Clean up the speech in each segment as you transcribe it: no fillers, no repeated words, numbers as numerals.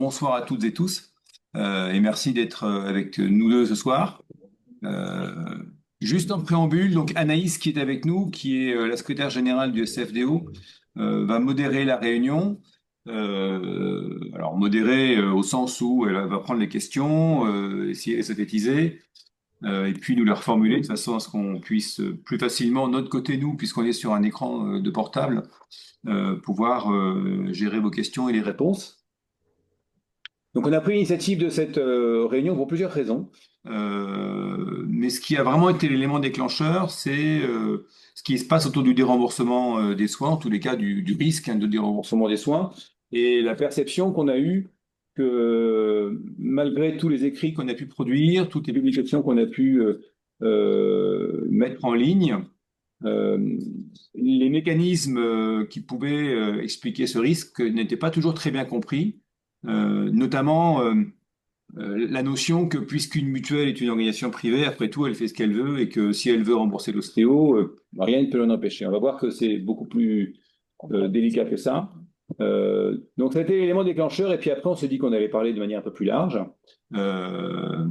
Bonsoir à toutes et tous et merci d'être avec nous deux ce soir. Euh, Juste en préambule, donc Anaïs qui est avec nous, qui est la secrétaire générale du SFDO, va modérer la réunion. Alors modérer au sens où elle va prendre les questions, essayer de les synthétiser et puis nous les reformuler de façon à ce qu'on puisse plus facilement, de notre côté nous, puisqu'on est sur un écran de portable, pouvoir gérer vos questions et les réponses. Donc on a pris l'initiative de cette réunion pour plusieurs raisons. Mais ce qui a vraiment été l'élément déclencheur, c'est ce qui se passe autour du déremboursement des soins, en tous les cas du risque de déremboursement des soins, et la perception qu'on a eue que malgré tous les écrits qu'on a pu produire, toutes les publications qu'on a pu mettre en ligne, euh, les mécanismes qui pouvaient expliquer ce risque n'étaient pas toujours très bien compris, notamment la notion que puisqu'une mutuelle est une organisation privée, après tout, elle fait ce qu'elle veut et que si elle veut rembourser l'ostéo, rien ne peut l'en empêcher. On va voir que c'est beaucoup plus délicat que ça. Donc, ça a été l'élément déclencheur et puis après, on s'est dit qu'on allait parler de manière un peu plus large. Euh,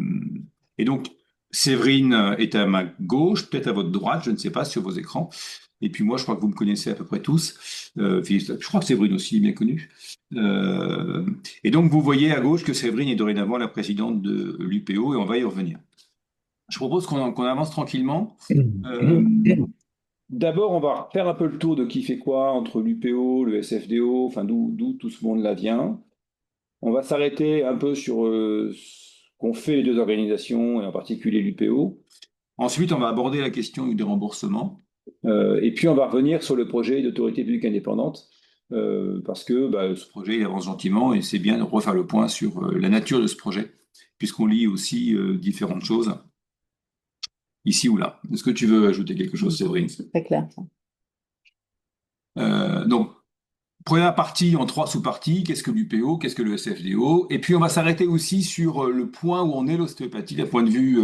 et donc, Séverine est à ma gauche, peut-être à votre droite, je ne sais pas, sur vos écrans. Et puis moi, je crois que vous me connaissez à peu près tous. Je crois que Séverine aussi est bien connue. Euh, et donc, vous voyez à gauche que Séverine est dorénavant la présidente de l'UPO et on va y revenir. Je propose qu'on avance tranquillement. Euh, D'abord, on va faire un peu le tour de qui fait quoi entre l'UPO, le SFDO, enfin d'où tout ce monde-là vient. On va s'arrêter un peu sur ce qu'ont fait les deux organisations et en particulier l'UPO. Ensuite, on va aborder la question du déremboursement. Et puis, on va revenir sur le projet d'autorité publique indépendante parce que ce projet il avance gentiment et c'est bien de refaire le point sur la nature de ce projet, puisqu'on lit aussi différentes choses ici ou là. Est-ce que tu veux ajouter quelque chose, Séverine? C'est très clair. Donc, première partie en trois sous-parties, qu'est-ce que l'UPO, qu'est-ce que le SFDO? Et puis, on va s'arrêter aussi sur le point où on est l'ostéopathie, d'un point de vue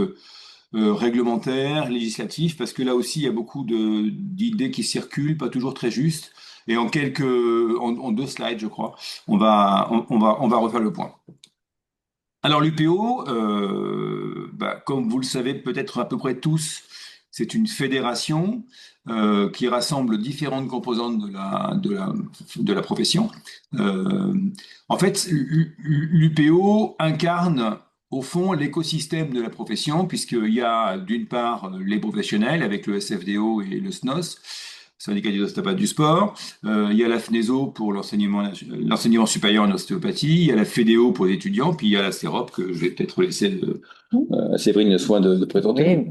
réglementaire, législatif, parce que là aussi, il y a beaucoup d'idées qui circulent, pas toujours très justes. Et en deux slides, je crois, on va refaire le point. Alors l'UPO, comme vous le savez peut-être à peu près tous, c'est une fédération qui rassemble différentes composantes de la profession. Euh, En fait, l'UPO incarne au fond l'écosystème de la profession, puisqu'il y a d'une part les professionnels avec le SFDO et le SNOS, Syndicat des ostéopathes du sport. Il y a la FNESO pour l'enseignement supérieur en ostéopathie, il y a la FEDEO pour les étudiants, puis il y a la CEROP que je vais peut-être laisser à Séverine le soin de présenter. Oui,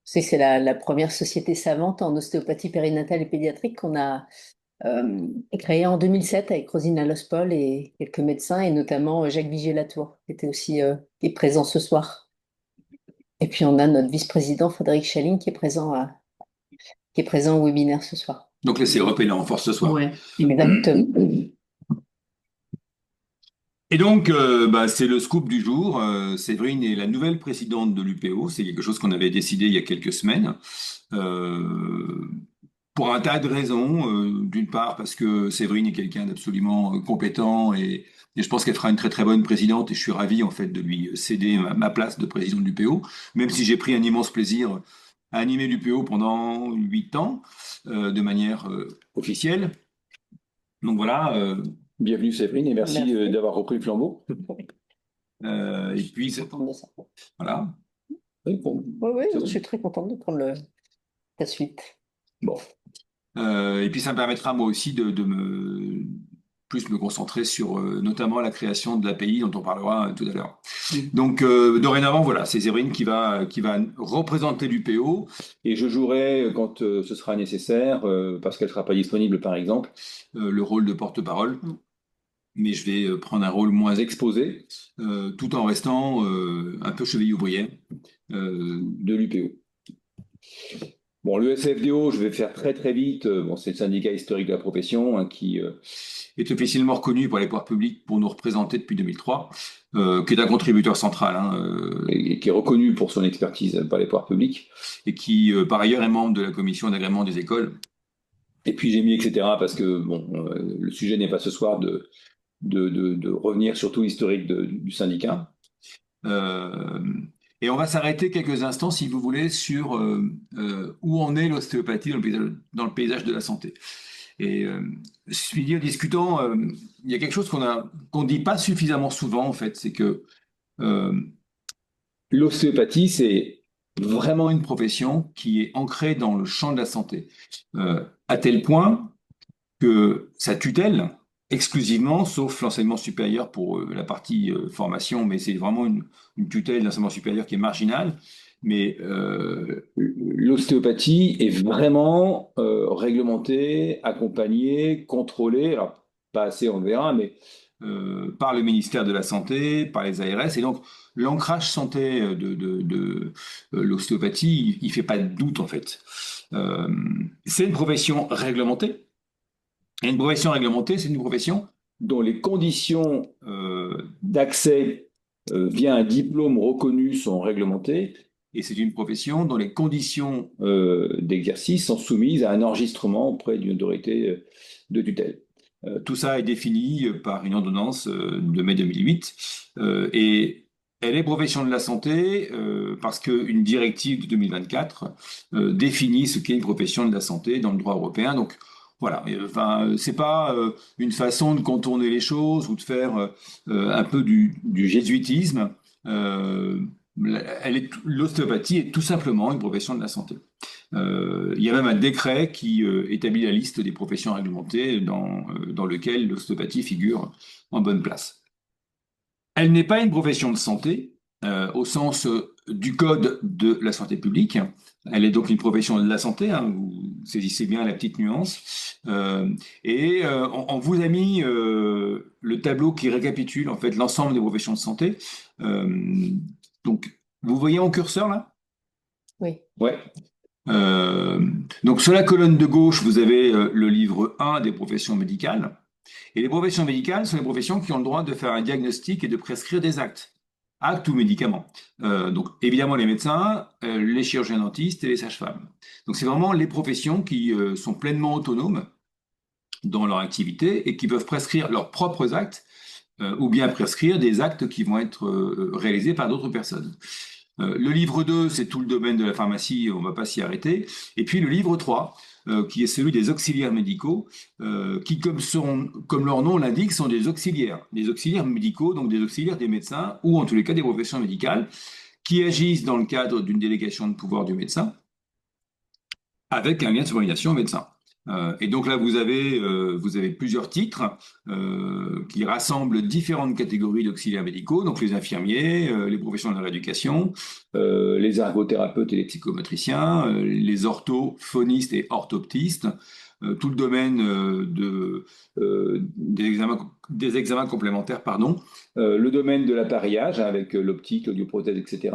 c'est la première société savante en ostéopathie périnatale et pédiatrique qu'on a créée en 2007 avec Rosina Lospol et quelques médecins, et notamment Jacques Vigier-Latour, qui était aussi qui est présent ce soir. Et puis on a notre vice-président Frédéric Chaline qui est présent au webinaire ce soir. Donc la CEROP est là en force ce soir. Ouais, exactement. Et donc, c'est le scoop du jour. Séverine est la nouvelle présidente de l'UPO. C'est quelque chose qu'on avait décidé il y a quelques semaines. Euh, pour un tas de raisons. D'une part, parce que Séverine est quelqu'un d'absolument compétent et je pense qu'elle fera une très très bonne présidente et je suis ravi en fait de lui céder ma place de président de l'UPO, même si j'ai pris un immense plaisir à animer l'UPO pendant 8 ans de manière officielle. Donc voilà, bienvenue Séverine et merci d'avoir repris le flambeau. Et puis, voilà. Oui, bon, Oui, oui, je suis très contente de prendre la suite. bon. Et puis ça me permettra moi aussi de me concentrer sur notamment la création de l'API dont on parlera tout à l'heure. Donc dorénavant, voilà, c'est Séverine qui va représenter l'UPO et je jouerai quand ce sera nécessaire, parce qu'elle ne sera pas disponible par exemple, le rôle de porte-parole. Mais je vais prendre un rôle moins exposé, tout en restant un peu cheville ouvrière de l'UPO. Bon, le SFDO, je vais faire très très vite. Bon, c'est le syndicat historique de la profession qui est officiellement reconnu par les pouvoirs publics pour nous représenter depuis 2003, qui est un contributeur central et qui est reconnu pour son expertise par les pouvoirs publics et qui, par ailleurs, est membre de la commission d'agrément des écoles. Et puis j'ai mis etc. parce que bon, le sujet n'est pas ce soir de revenir sur tout l'historique du syndicat. Euh, et on va s'arrêter quelques instants, si vous voulez, sur où en est l'ostéopathie dans le paysage de la santé. Et je suis dit, en discutant, il y a quelque chose qu'on dit pas suffisamment souvent, en fait, c'est que euh, l'ostéopathie, c'est vraiment une profession qui est ancrée dans le champ de la santé, à tel point que ça tutelle exclusivement, sauf l'enseignement supérieur pour la partie formation, mais c'est vraiment une tutelle d'enseignement supérieur qui est marginale. Mais l'ostéopathie est vraiment réglementée, accompagnée, contrôlée, alors pas assez on le verra, mais par le ministère de la Santé, par les ARS, et donc l'ancrage santé de l'ostéopathie, il fait pas de doute en fait. Euh, c'est une profession réglementée. Et une profession réglementée, c'est une profession dont les conditions d'accès via un diplôme reconnu sont réglementées. Et c'est une profession dont les conditions d'exercice sont soumises à un enregistrement auprès d'une autorité de tutelle. Tout ça est défini par une ordonnance de mai 2008. Et elle est profession de la santé parce qu'une directive de 2024 définit ce qu'est une profession de la santé dans le droit européen. Donc, voilà, enfin, c'est pas une façon de contourner les choses ou de faire un peu du jésuitisme. Euh, L'ostéopathie est tout simplement une profession de la santé. Il y a même un décret qui établit la liste des professions réglementées dans lequel l'ostéopathie figure en bonne place. Elle n'est pas une profession de santé au sens du code de la santé publique. Elle est donc une profession de la santé, hein, vous saisissez bien la petite nuance. On vous a mis le tableau qui récapitule en fait l'ensemble des professions de santé. Donc, vous voyez mon curseur là? Oui. Ouais. Euh, donc, sur la colonne de gauche, vous avez le livre 1 des professions médicales. Et les professions médicales sont les professions qui ont le droit de faire un diagnostic et de prescrire des actes, actes ou médicaments. Donc évidemment les médecins, les chirurgiens dentistes et les sages-femmes. Donc c'est vraiment les professions qui sont pleinement autonomes dans leur activité et qui peuvent prescrire leurs propres actes ou bien prescrire des actes qui vont être réalisés par d'autres personnes. Le livre 2, c'est tout le domaine de la pharmacie, on ne va pas s'y arrêter. Et puis le livre 3, qui est celui des auxiliaires médicaux, qui, comme leur nom l'indique, sont des auxiliaires médicaux, donc des auxiliaires des médecins, ou en tous les cas des professions médicales, qui agissent dans le cadre d'une délégation de pouvoir du médecin, avec un lien de subordination au médecin. Et donc là, vous avez plusieurs titres qui rassemblent différentes catégories d'auxiliaires médicaux, donc les infirmiers, les professionnels de la rééducation, les ergothérapeutes et les psychomotriciens, les orthophonistes et orthoptistes, tout le domaine des examens complémentaires, pardon, le domaine de l'appareillage hein, avec l'optique, l'audioprothèse, etc.,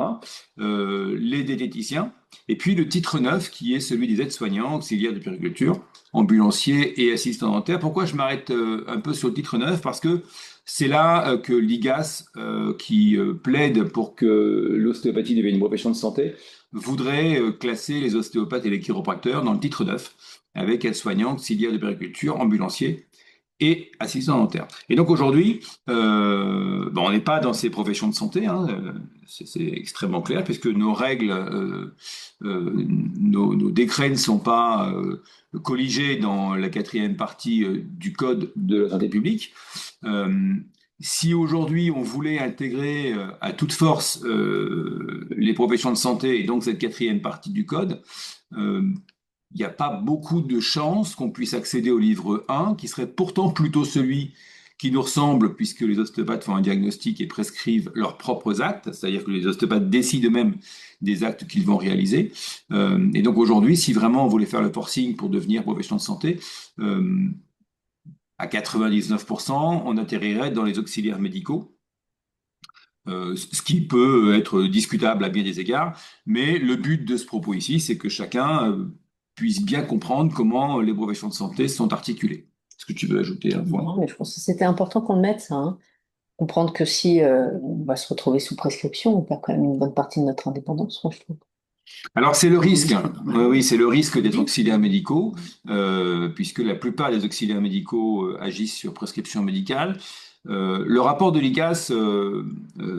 les diététiciens, et puis le titre 9 qui est celui des aides-soignants, auxiliaires de puériculture, ambulanciers et assistants dentaires. Pourquoi je m'arrête un peu sur le titre 9? Parce que c'est là que l'IGAS, qui plaide pour que l'ostéopathie devienne une profession de santé, voudrait classer les ostéopathes et les chiropracteurs dans le titre 9, avec aides-soignants, auxiliaires de puériculture, ambulanciers et assistants dentaires. Et donc aujourd'hui, on n'est pas dans ces professions de santé, hein, c'est extrêmement clair, puisque nos règles, nos décrets ne sont pas colligés dans la quatrième partie du Code de la santé publique. Si aujourd'hui on voulait intégrer à toute force les professions de santé et donc cette quatrième partie du Code, il n'y a pas beaucoup de chances qu'on puisse accéder au livre 1, qui serait pourtant plutôt celui qui nous ressemble, puisque les ostéopathes font un diagnostic et prescrivent leurs propres actes, c'est-à-dire que les ostéopathes décident eux-mêmes des actes qu'ils vont réaliser. Et donc aujourd'hui, si vraiment on voulait faire le forcing pour devenir profession de santé, à 99%, on atterrirait dans les auxiliaires médicaux. Ce qui peut être discutable à bien des égards, mais le but de ce propos ici, c'est que chacun puisse bien comprendre comment les professions de santé sont articulées. Est-ce que tu veux ajouter un point? Non, mais je pense que c'était important qu'on le mette, ça, hein. Comprendre que si on va se retrouver sous prescription, on perd quand même une bonne partie de notre indépendance, moi, je trouve. Alors c'est le risque, hein. Oui, oui, c'est le risque d'être auxiliaires médicaux, puisque la plupart des auxiliaires médicaux agissent sur prescription médicale. Le rapport de l'IGAS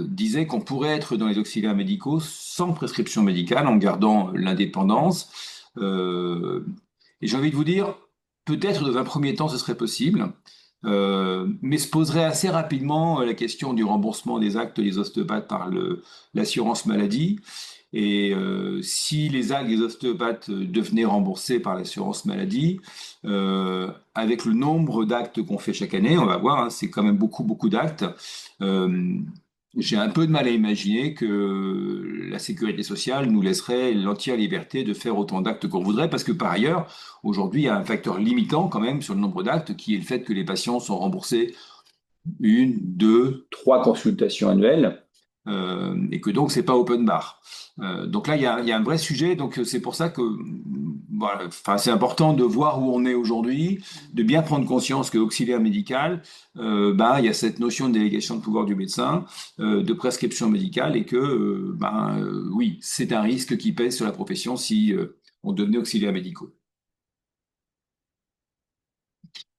disait qu'on pourrait être dans les auxiliaires médicaux sans prescription médicale, en gardant l'indépendance. Et j'ai envie de vous dire, peut-être dans un premier temps ce serait possible, mais se poserait assez rapidement la question du remboursement des actes des ostéopathes par l'assurance maladie. Et si les actes des ostéopathes devenaient remboursés par l'assurance maladie, avec le nombre d'actes qu'on fait chaque année, on va voir, hein, c'est quand même beaucoup, beaucoup d'actes. Euh, j'ai un peu de mal à imaginer que la sécurité sociale nous laisserait l'entière liberté de faire autant d'actes qu'on voudrait, parce que par ailleurs, aujourd'hui, il y a un facteur limitant quand même sur le nombre d'actes, qui est le fait que les patients sont remboursés une, deux, trois consultations annuelles, et que donc c'est pas open bar. Donc là, il y a un vrai sujet. Donc c'est pour ça que voilà, enfin, c'est important de voir où on est aujourd'hui, de bien prendre conscience que auxiliaire médical, il y a cette notion de délégation de pouvoir du médecin, de prescription médicale, et que oui, c'est un risque qui pèse sur la profession si on devenait auxiliaire médicaux.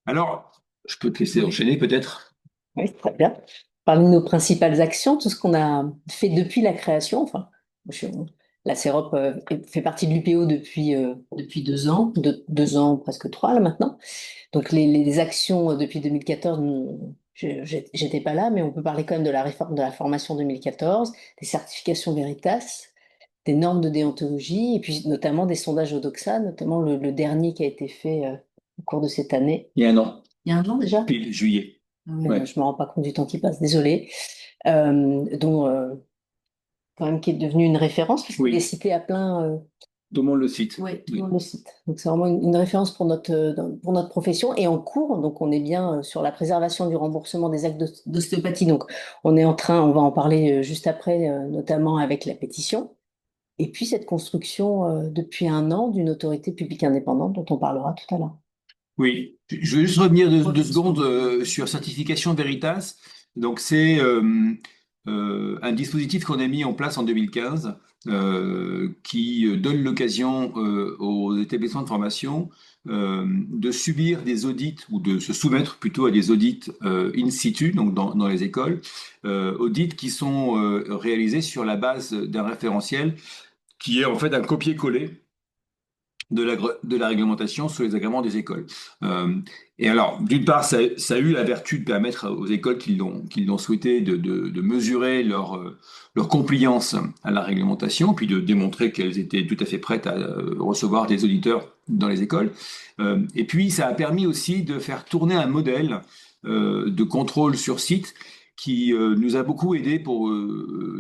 Alors, je peux te laisser enchaîner peut-être. Oui, très bien. Parmi nos principales actions, tout ce qu'on a fait depuis la création, enfin, je- la CEROP fait partie de l'UPO depuis 2 ans, 2 ans, presque 3 là maintenant. Donc les actions depuis 2014, j'étais pas là, mais on peut parler quand même de la réforme de la formation 2014, des certifications Veritas, des normes de déontologie, et puis notamment des sondages Odoxa, notamment le dernier qui a été fait au cours de cette année. Il y a un an, Il y a 1 an déjà? pile juillet. Ah ouais, Ouais. je me rends pas compte du temps qui passe, désolée. Dont quand même qui est devenu une référence, parce qu'il est Oui, cité à plein. tout le monde le cite. Oui, tout le Oui. monde le cite. Donc c'est vraiment une référence pour notre profession et en cours. Donc on est bien sur la préservation du remboursement des actes d'ostéopathie. Donc on est en train, on va en parler juste après, notamment avec la pétition. Et puis cette construction depuis 1 an d'une autorité publique indépendante dont on parlera tout à l'heure. Oui, je veux juste revenir deux, Oui, deux bien sûr. secondes sur Certification Veritas. Donc, c'est un dispositif qu'on a mis en place en 2015 qui donne l'occasion aux établissements de formation de subir des audits ou de se soumettre plutôt à des audits in situ, donc dans les écoles, audits qui sont réalisés sur la base d'un référentiel qui est en fait un copier-coller de la réglementation sur les agréments des écoles. Euh, et alors, d'une part, ça a eu la vertu de permettre aux écoles qui l'ont souhaité de mesurer leur compliance à la réglementation, puis de démontrer qu'elles étaient tout à fait prêtes à recevoir des auditeurs dans les écoles. Et puis, ça a permis aussi de faire tourner un modèle de contrôle sur site qui nous a beaucoup aidé pour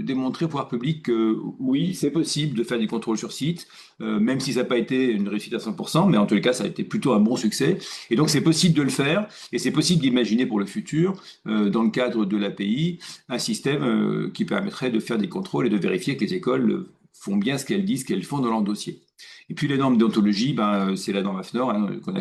démontrer au pouvoir public que oui, c'est possible de faire des contrôles sur site, même si ça n'a pas été une réussite à 100%, mais en tous les cas, ça a été plutôt un bon succès. Et donc, c'est possible de le faire, et c'est possible d'imaginer pour le futur, dans le cadre de l'API, un système qui permettrait de faire des contrôles et de vérifier que les écoles font bien ce qu'elles disent qu'elles font dans leur dossier. Et puis les normes déontologie, c'est la norme AFNOR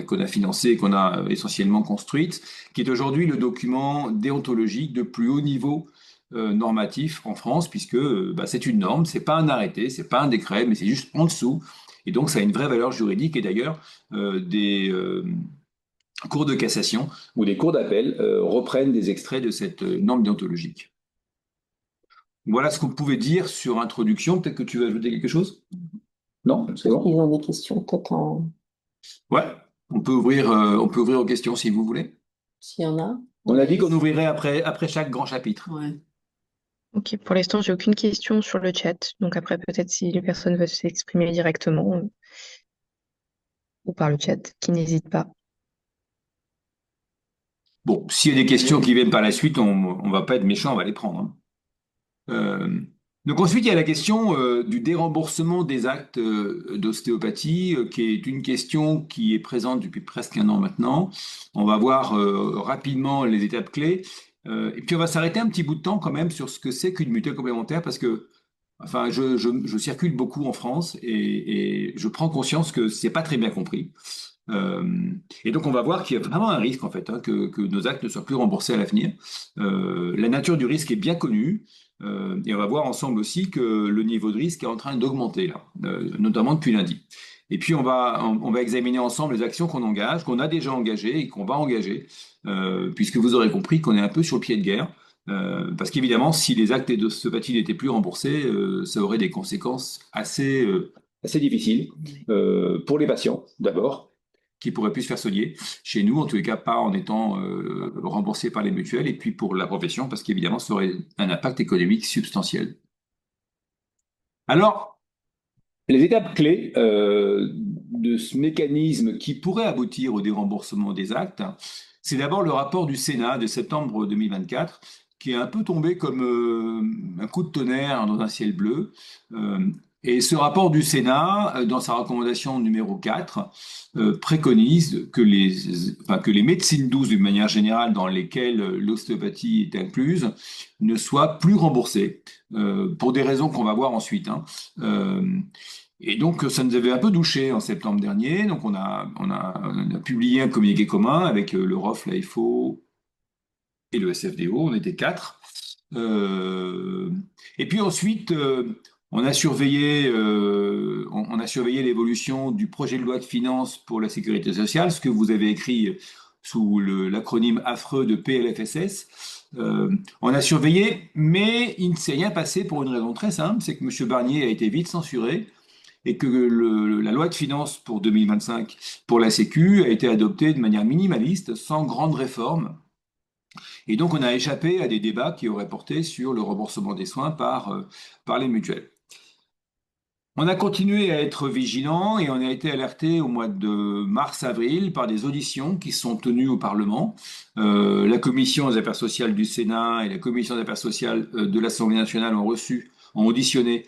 qu'on a financée, qu'on a essentiellement construite, qui est aujourd'hui le document déontologique de plus haut niveau normatif en France, puisque c'est une norme, c'est pas un arrêté, c'est pas un décret, mais c'est juste en dessous. Et donc ça a une vraie valeur juridique. Et d'ailleurs, des cours de cassation ou des cours d'appel reprennent des extraits de cette norme déontologique. Voilà ce qu'on pouvait dire sur introduction. Peut-être que tu veux ajouter quelque chose? Non, c'est Est-ce bon. qu'ils ont des questions, peut-être Ouais, on peut ouvrir aux questions si vous voulez. s'il y en a? On a dit qu'on ouvrirait après chaque grand chapitre. Ouais. Ok, pour l'instant, j'ai aucune question sur le chat. Donc après, peut-être si les personnes veulent s'exprimer directement ou par le chat, qui n'hésitent pas. Bon, s'il y a des questions qui viennent par la suite, on va pas être méchant, on va les prendre, hein. Euh, donc ensuite, il y a la question du déremboursement des actes d'ostéopathie, qui est une question qui est présente depuis presque 1 an maintenant. On va voir rapidement les étapes clés. Et puis on va s'arrêter un petit bout de temps quand même sur ce que c'est qu'une mutuelle complémentaire, parce que enfin, je circule beaucoup en France et je prends conscience que c'est pas très bien compris. Euh, et donc, on va voir qu'il y a vraiment un risque, en fait, hein, que nos actes ne soient plus remboursés à l'avenir. La nature du risque est bien connue. Et on va voir ensemble aussi que le niveau de risque est en train d'augmenter, là, notamment depuis lundi. Et puis on va examiner ensemble les actions qu'on engage, qu'on a déjà engagées et qu'on va engager, puisque vous aurez compris qu'on est un peu sur le pied de guerre. Parce qu'évidemment, si les actes d'ostéopathie n'étaient plus remboursés, ça aurait des conséquences assez difficiles pour les patients, d'abord, qui pourraient plus se faire soigner chez nous, en tous les cas pas en étant remboursés par les mutuelles, et puis pour la profession, parce qu'évidemment, ça aurait un impact économique substantiel. Alors, les étapes clés de ce mécanisme qui pourrait aboutir au déremboursement des actes, c'est d'abord le rapport du Sénat de septembre 2024, qui est un peu tombé comme un coup de tonnerre dans un ciel bleu. Et ce rapport du Sénat, dans sa recommandation numéro 4, préconise que que les médecines douces, d'une manière générale, dans lesquelles l'ostéopathie est incluse, ne soient plus remboursées, pour des raisons qu'on va voir ensuite, hein. Et donc, ça nous avait un peu douché en septembre dernier. Donc, on a publié un communiqué commun avec le ROF, la FO et le SFDO. On était 4. Et puis ensuite, on a surveillé l'évolution du projet de loi de finances pour la sécurité sociale, ce que vous avez écrit sous l'acronyme affreux de PLFSS. On a surveillé, mais il ne s'est rien passé pour une raison très simple, c'est que M. Barnier a été vite censuré et que la loi de finances pour 2025 pour la Sécu a été adoptée de manière minimaliste, sans grande réforme. Et donc, on a échappé à des débats qui auraient porté sur le remboursement des soins par les mutuelles. On a continué à être vigilant et on a été alerté au mois de mars-avril par des auditions qui sont tenues au Parlement. La Commission des affaires sociales du Sénat et la Commission des affaires sociales de l'Assemblée nationale ont auditionné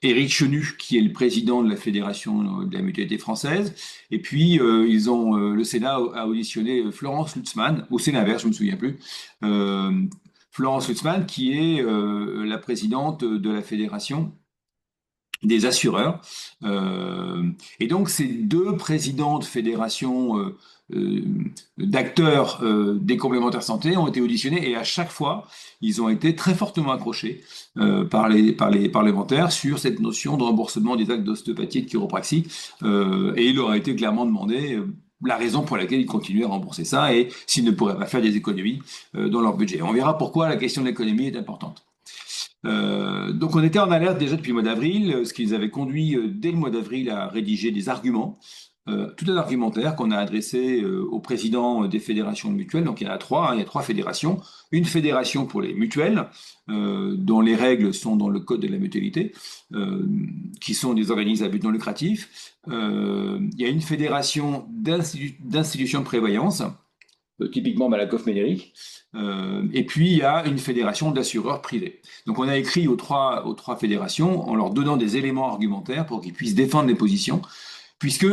Éric Chenu, qui est le président de la Fédération de la Mutualité française. Et puis, le Sénat a auditionné Florence Lutzmann, au Sénat vert, je me souviens plus. Florence Lutzmann, qui est la présidente de la Fédération des assureurs. Et donc, ces deux présidents de fédérations d'acteurs des complémentaires santé ont été auditionnés et à chaque fois, ils ont été très fortement accrochés par les parlementaires sur cette notion de remboursement des actes d'ostéopathie et de chiropraxie. Et il leur a été clairement demandé la raison pour laquelle ils continuaient à rembourser ça et s'ils ne pourraient pas faire des économies dans leur budget. On verra pourquoi la question de l'économie est importante. Donc on était en alerte déjà depuis le mois d'avril, ce qui nous avait conduit dès le mois d'avril à rédiger des arguments, tout un argumentaire qu'on a adressé au président des fédérations de mutuelles. Donc il y en a trois, hein, il y a 3 fédérations. Une fédération pour les mutuelles, dont les règles sont dans le code de la mutualité, qui sont des organismes à but non lucratif. Il y a une fédération d'institutions de prévoyance, typiquement Malakoff Médéric. Et puis, il y a une fédération d'assureurs privés. Donc, on a écrit aux trois fédérations en leur donnant des éléments argumentaires pour qu'ils puissent défendre les positions, puisque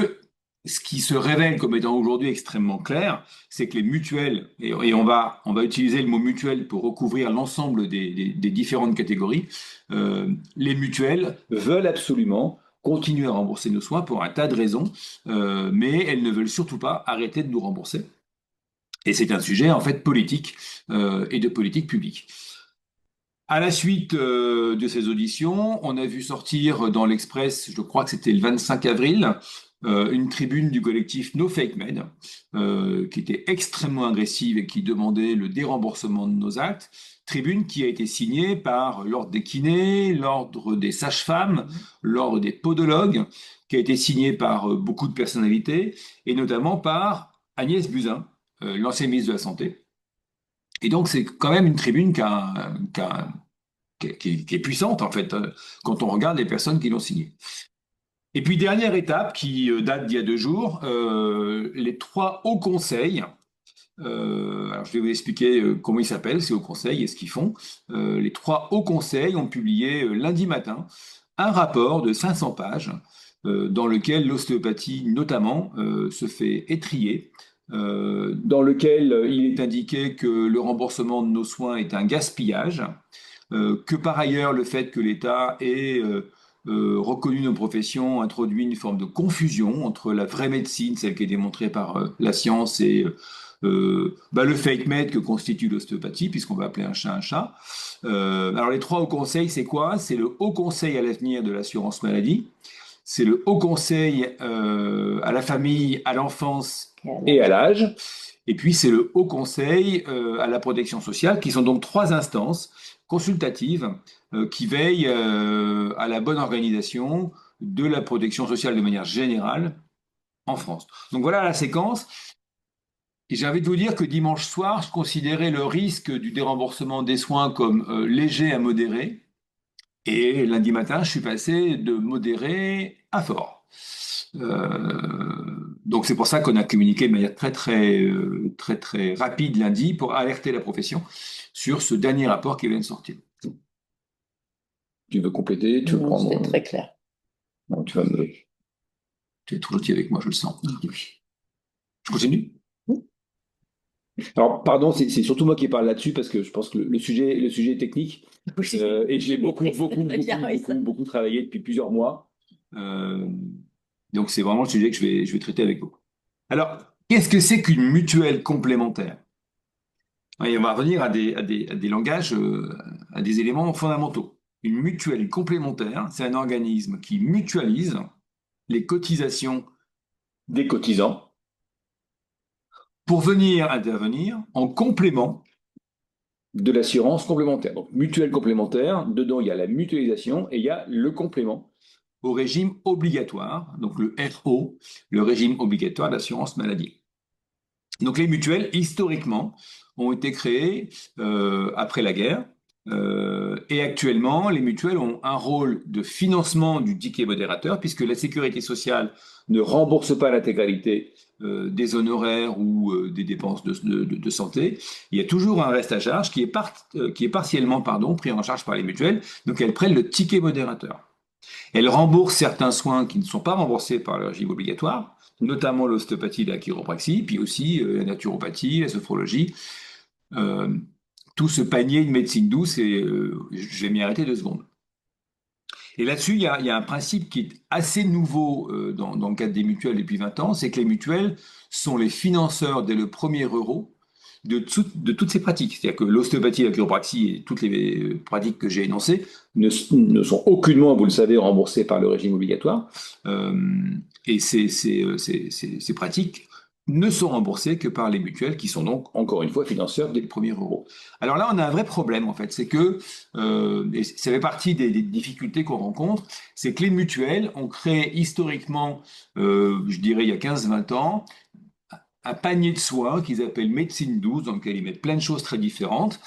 ce qui se révèle comme étant aujourd'hui extrêmement clair, c'est que les mutuelles, et on va utiliser le mot mutuelle pour recouvrir l'ensemble des différentes catégories, les mutuelles veulent absolument continuer à rembourser nos soins pour un tas de raisons, mais elles ne veulent surtout pas arrêter de nous rembourser. Et c'est un sujet en fait politique et de politique publique. À la suite de ces auditions, on a vu sortir dans l'Express, je crois que c'était le 25 avril, une tribune du collectif No Fake Med, qui était extrêmement agressive et qui demandait le déremboursement de nos actes. Tribune qui a été signée par l'Ordre des kinés, l'Ordre des sages-femmes, l'Ordre des podologues, qui a été signée par beaucoup de personnalités, et notamment par Agnès Buzyn, l'ancien ministre de la Santé. Et donc, c'est quand même une tribune qui est puissante, en fait, quand on regarde les personnes qui l'ont signée. Et puis, dernière étape, qui date d'il y a 2 jours, les 3 hauts conseils. Alors, je vais vous expliquer comment ils s'appellent, ces hauts conseils, et ce qu'ils font. Les 3 hauts conseils ont publié lundi matin un rapport de 500 pages dans lequel l'ostéopathie, notamment, se fait étrier, dans lequel il est indiqué que le remboursement de nos soins est un gaspillage, que par ailleurs le fait que l'État ait reconnu nos professions introduit une forme de confusion entre la vraie médecine, celle qui est démontrée par la science, et le fake med que constitue l'ostéopathie, puisqu'on va appeler un chat un chat. Alors les 3 hauts conseils, c'est quoi? C'est le Haut Conseil à l'avenir de l'assurance maladie, c'est le Haut Conseil à la famille, à l'enfance et à l'âge. Et puis, c'est le Haut Conseil à la protection sociale, qui sont donc trois instances consultatives qui veillent à la bonne organisation de la protection sociale de manière générale en France. Donc voilà la séquence. Et j'ai envie de vous dire que dimanche soir, je considérais le risque du déremboursement des soins comme léger à modéré. Et lundi matin, je suis passé de modéré à fort. Donc c'est pour ça qu'on a communiqué de manière très rapide lundi pour alerter la profession sur ce dernier rapport qui vient de sortir. Tu veux compléter? Tu veux Non, prendre? c'était très clair. Non, tu es trop gentil avec moi, je le sens. Je continue? Alors, pardon, c'est surtout moi qui parle là-dessus parce que je pense que le sujet est technique et j'ai beaucoup travaillé depuis plusieurs mois. Donc, c'est vraiment le sujet que je vais traiter avec vous. Alors, qu'est-ce que c'est qu'une mutuelle complémentaire? Et on va revenir à des langages, à des éléments fondamentaux. Une mutuelle complémentaire, c'est un organisme qui mutualise les cotisations des cotisants pour venir intervenir en complément de l'assurance complémentaire. Donc, mutuelle complémentaire, dedans, il y a la mutualisation et il y a le complément au régime obligatoire, donc le RO, le régime obligatoire d'assurance maladie. Donc, les mutuelles, historiquement, ont été créées après la guerre. Et actuellement, les mutuelles ont un rôle de financement du ticket modérateur, puisque la sécurité sociale ne rembourse pas l'intégralité des honoraires ou des dépenses de santé. Il y a toujours un reste à charge qui est partiellement pris en charge par les mutuelles, donc elles prennent le ticket modérateur. Elles remboursent certains soins qui ne sont pas remboursés par le régime obligatoire, notamment l'ostéopathie et la chiropraxie, puis aussi la naturopathie, la sophrologie, tout ce panier de médecine douce, et je vais m'y arrêter 2 secondes. Et là-dessus, il y a un principe qui est assez nouveau dans le cadre des mutuelles depuis 20 ans, c'est que les mutuelles sont les financeurs dès le premier euro de toutes ces pratiques. C'est-à-dire que l'ostéopathie, la chiropraxie et toutes les pratiques que j'ai énoncées ne sont aucunement, vous le savez, remboursées par le régime obligatoire. Et ces pratiques ne sont remboursées que par les mutuelles qui sont donc, encore une fois, financeurs dès le premier euro. Alors là, on a un vrai problème, en fait. C'est que, et ça fait partie des difficultés qu'on rencontre, c'est que les mutuelles ont créé historiquement, je dirais il y a 15-20 ans, un panier de soins qu'ils appellent médecine douce, dans lequel ils mettent plein de choses très différentes,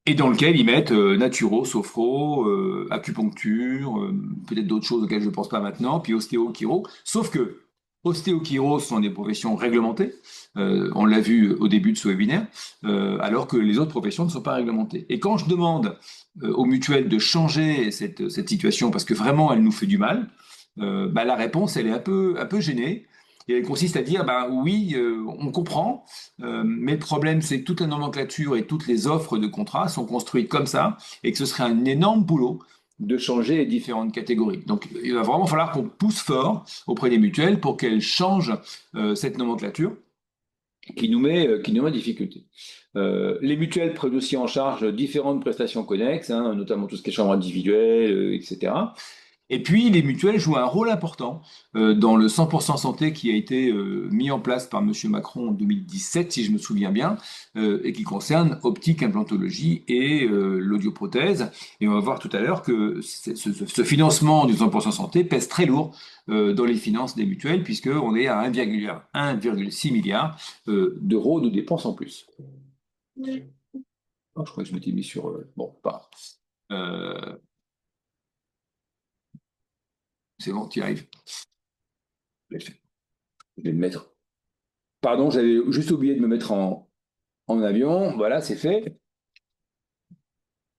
et dans lequel ils mettent naturo, sophro, acupuncture, peut-être d'autres choses auxquelles je ne pense pas maintenant, puis ostéo, chiro. Sauf que ostéo, chiro sont des professions réglementées, on l'a vu au début de ce webinaire, alors que les autres professions ne sont pas réglementées. Et quand je demande aux mutuelles de changer cette situation, parce que vraiment elle nous fait du mal, la réponse elle est un peu gênée. Et elle consiste à dire, oui, on comprend, mais le problème, c'est que toute la nomenclature et toutes les offres de contrats sont construites comme ça, et que ce serait un énorme boulot de changer les différentes catégories. Donc, il va vraiment falloir qu'on pousse fort auprès des mutuelles pour qu'elles changent cette nomenclature qui nous met en difficulté. Les mutuelles prennent aussi en charge différentes prestations connexes, notamment tout ce qui est chambre individuelle, etc. Et puis, les mutuelles jouent un rôle important dans le 100% santé qui a été mis en place par M. Macron en 2017, si je me souviens bien, et qui concerne optique, implantologie et l'audioprothèse. Et on va voir tout à l'heure que ce financement du 100% santé pèse très lourd dans les finances des mutuelles, puisqu'on est à 1,6 milliard d'euros de dépenses en plus. Oh, je crois que je m'étais mis sur... bon, pas... C'est bon, tu y arrives. Je vais le mettre. Pardon, j'avais juste oublié de me mettre en avion. Voilà, c'est fait.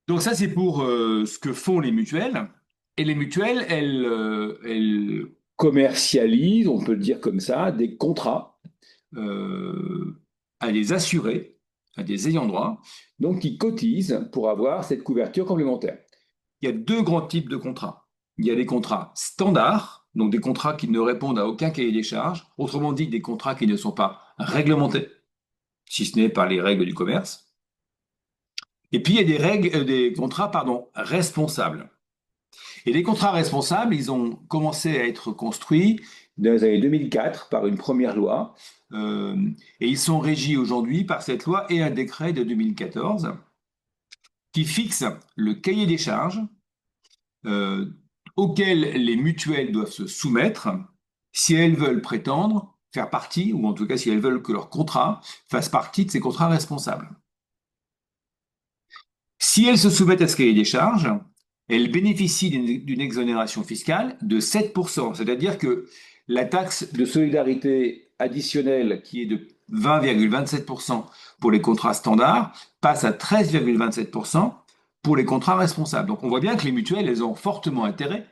Donc ça, c'est pour ce que font les mutuelles. Et les mutuelles, elles commercialisent, on peut le dire comme ça, des contrats à des assurés, à des ayants droit, donc qui cotisent pour avoir cette couverture complémentaire. Il y a 2 grands types de contrats. Il y a des contrats standards, donc des contrats qui ne répondent à aucun cahier des charges, autrement dit des contrats qui ne sont pas réglementés, si ce n'est par les règles du commerce. Et puis il y a des contrats responsables. Et les contrats responsables, ils ont commencé à être construits dans les années 2004 par une première loi, et ils sont régis aujourd'hui par cette loi et un décret de 2014 qui fixe le cahier des charges euh, auquel les mutuelles doivent se soumettre si elles veulent prétendre faire partie, ou en tout cas si elles veulent que leur contrat fasse partie de ces contrats responsables. Si elles se soumettent à ce cahier des charges, elles bénéficient d'une exonération fiscale de 7%, c'est-à-dire que la taxe de solidarité additionnelle qui est de 20,27% pour les contrats standards passe à 13,27% pour les contrats responsables. Donc on voit bien que les mutuelles, elles ont fortement intérêt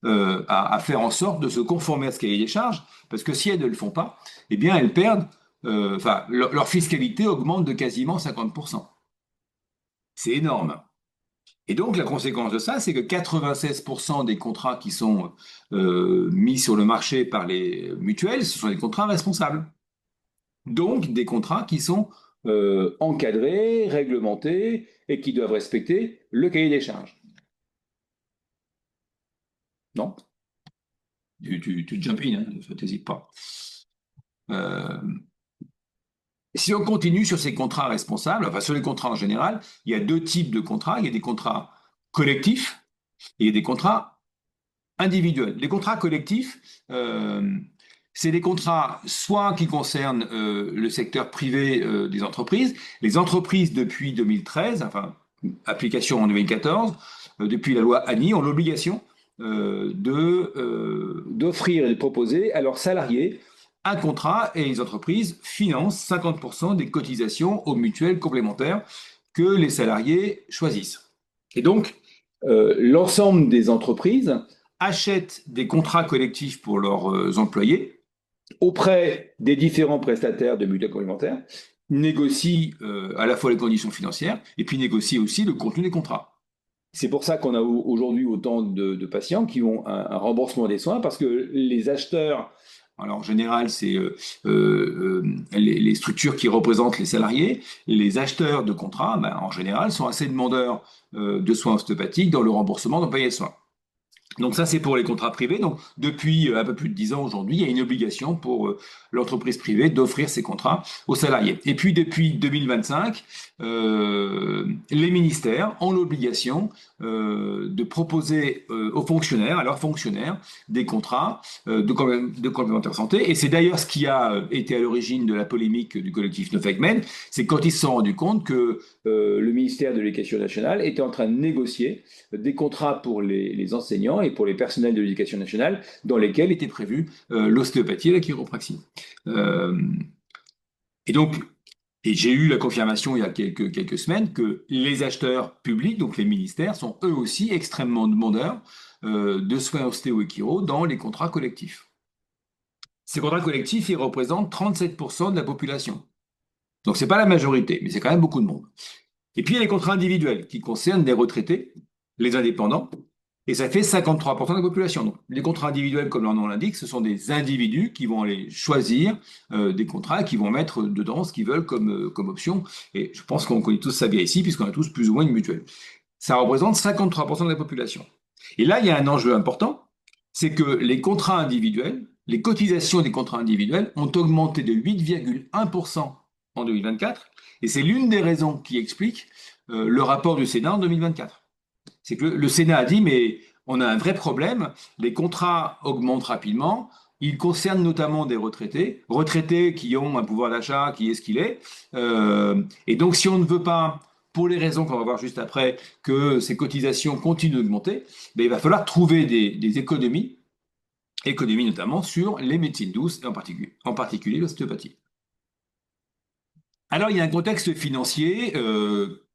à faire en sorte de se conformer à ce cahier des charges, parce que si elles ne le font pas, eh bien elles perdent, leur fiscalité augmente de quasiment 50%. C'est énorme. Et donc, la conséquence de ça, c'est que 96% des contrats qui sont mis sur le marché par les mutuelles, ce sont des contrats responsables. Donc, des contrats qui sont encadrés, réglementés et qui doivent respecter le cahier des charges. Non? Tu jump in, hein, t'hésites pas. Si on continue sur ces contrats responsables, enfin sur les contrats en général, il y a deux types de contrats. Il y a des contrats collectifs et il y a des contrats individuels. Les contrats collectifs, c'est des contrats soit qui concernent le secteur privé des entreprises. Les entreprises depuis 2013, enfin application en 2014, depuis la loi ANI, ont l'obligation d'offrir et de proposer à leurs salariés un contrat et les entreprises financent 50% des cotisations aux mutuelles complémentaires que les salariés choisissent. Et donc, l'ensemble des entreprises achètent des contrats collectifs pour leurs employés auprès des différents prestataires de mutuelles complémentaires, négocient à la fois les conditions financières et puis négocient aussi le contenu des contrats. C'est pour ça qu'on a aujourd'hui autant de patients qui ont un remboursement des soins, parce que les acheteurs, alors en général, c'est les structures qui représentent les salariés, les acheteurs de contrats, ben, en général, sont assez demandeurs de soins ostéopathiques dans le remboursement d'un panier de soins. Donc ça, c'est pour les contrats privés. Donc depuis un peu plus de 10 ans aujourd'hui, il y a une obligation pour l'entreprise privée d'offrir ces contrats aux salariés. Et puis depuis 2025, les ministères ont l'obligation de proposer aux fonctionnaires, à leurs fonctionnaires, des contrats de complémentaire santé. Et c'est d'ailleurs ce qui a été à l'origine de la polémique du collectif Nofegmen, c'est quand ils se sont rendus compte que le ministère de l'Éducation nationale était en train de négocier des contrats pour les enseignants et pour les personnels de l'Éducation nationale dans lesquels était prévue l'ostéopathie et la chiropraxie. Et donc, j'ai eu la confirmation il y a quelques semaines que les acheteurs publics, donc les ministères, sont eux aussi extrêmement demandeurs de soins ostéo et chiro dans les contrats collectifs. Ces contrats collectifs, ils représentent 37% de la population. Donc, ce n'est pas la majorité, mais c'est quand même beaucoup de monde. Et puis, il y a les contrats individuels qui concernent les retraités, les indépendants, et ça fait 53% de la population. Donc, les contrats individuels, comme leur nom l'indique, ce sont des individus qui vont aller choisir des contrats et qui vont mettre dedans ce qu'ils veulent comme option. Et je pense qu'on connaît tous ça bien ici, puisqu'on a tous plus ou moins une mutuelle. Ça représente 53% de la population. Et là, il y a un enjeu important, c'est que les contrats individuels, les cotisations des contrats individuels ont augmenté de 8,1% en 2024, et c'est l'une des raisons qui explique le rapport du Sénat en 2024. C'est que le Sénat a dit, mais on a un vrai problème, les contrats augmentent rapidement, ils concernent notamment des retraités qui ont un pouvoir d'achat qui est ce qu'il est, et donc si on ne veut pas, pour les raisons qu'on va voir juste après, que ces cotisations continuent d'augmenter, ben, il va falloir trouver des économies notamment sur les médecines douces, et en particulier l'ostéopathie. Alors, il y a un contexte financier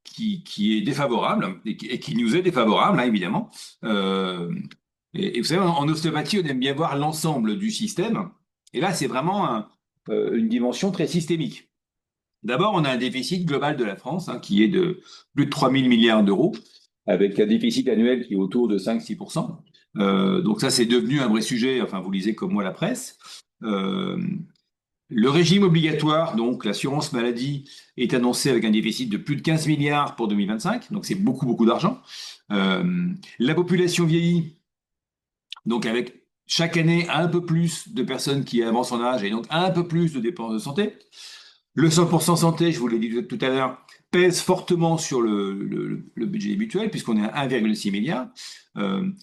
qui est défavorable et qui nous est défavorable, hein, évidemment. Et vous savez, en ostéopathie, on aime bien voir l'ensemble du système. Et là, c'est vraiment une dimension très systémique. D'abord, on a un déficit global de la France hein, qui est de plus de 3 000 milliards d'euros, avec un déficit annuel qui est autour de 5-6%. Donc ça, c'est devenu un vrai sujet. Enfin, vous lisez comme moi la presse. Le régime obligatoire, donc l'assurance maladie, est annoncé avec un déficit de plus de 15 milliards pour 2025, donc c'est beaucoup, beaucoup d'argent. La population vieillit, donc avec chaque année un peu plus de personnes qui avancent en âge et donc un peu plus de dépenses de santé. Le 100% santé, je vous l'ai dit tout à l'heure, pèse fortement sur le budget mutuel, puisqu'on est à 1,6 milliard.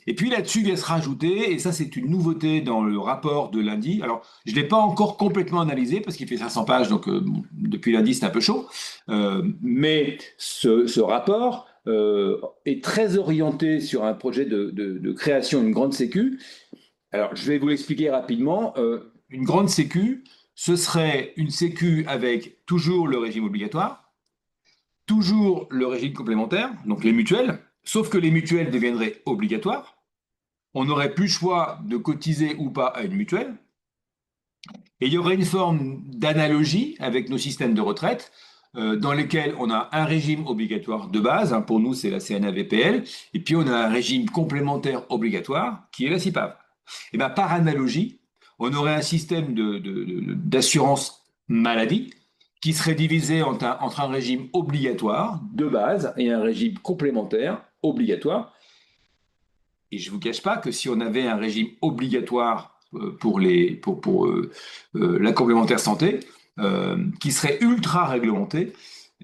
Et puis là-dessus vient se rajouter, et ça c'est une nouveauté dans le rapport de lundi. Alors, je ne l'ai pas encore complètement analysé, parce qu'il fait 500 pages, donc bon, depuis lundi c'est un peu chaud. Mais ce rapport est très orienté sur un projet de création d'une grande sécu. Alors, je vais vous l'expliquer rapidement. Une grande sécu, ce serait une sécu avec toujours le régime obligatoire, toujours le régime complémentaire, donc les mutuelles, sauf que les mutuelles deviendraient obligatoires. On n'aurait plus le choix de cotiser ou pas à une mutuelle. Et il y aurait une forme d'analogie avec nos systèmes de retraite, dans lesquels on a un régime obligatoire de base, hein, pour nous c'est la CNAVPL, et puis on a un régime complémentaire obligatoire qui est la CIPAV. Et bien, par analogie, on aurait un système d'assurance maladie qui serait divisé entre un régime obligatoire de base et un régime complémentaire obligatoire. Et je ne vous cache pas que si on avait un régime obligatoire pour la complémentaire santé, qui serait ultra réglementé,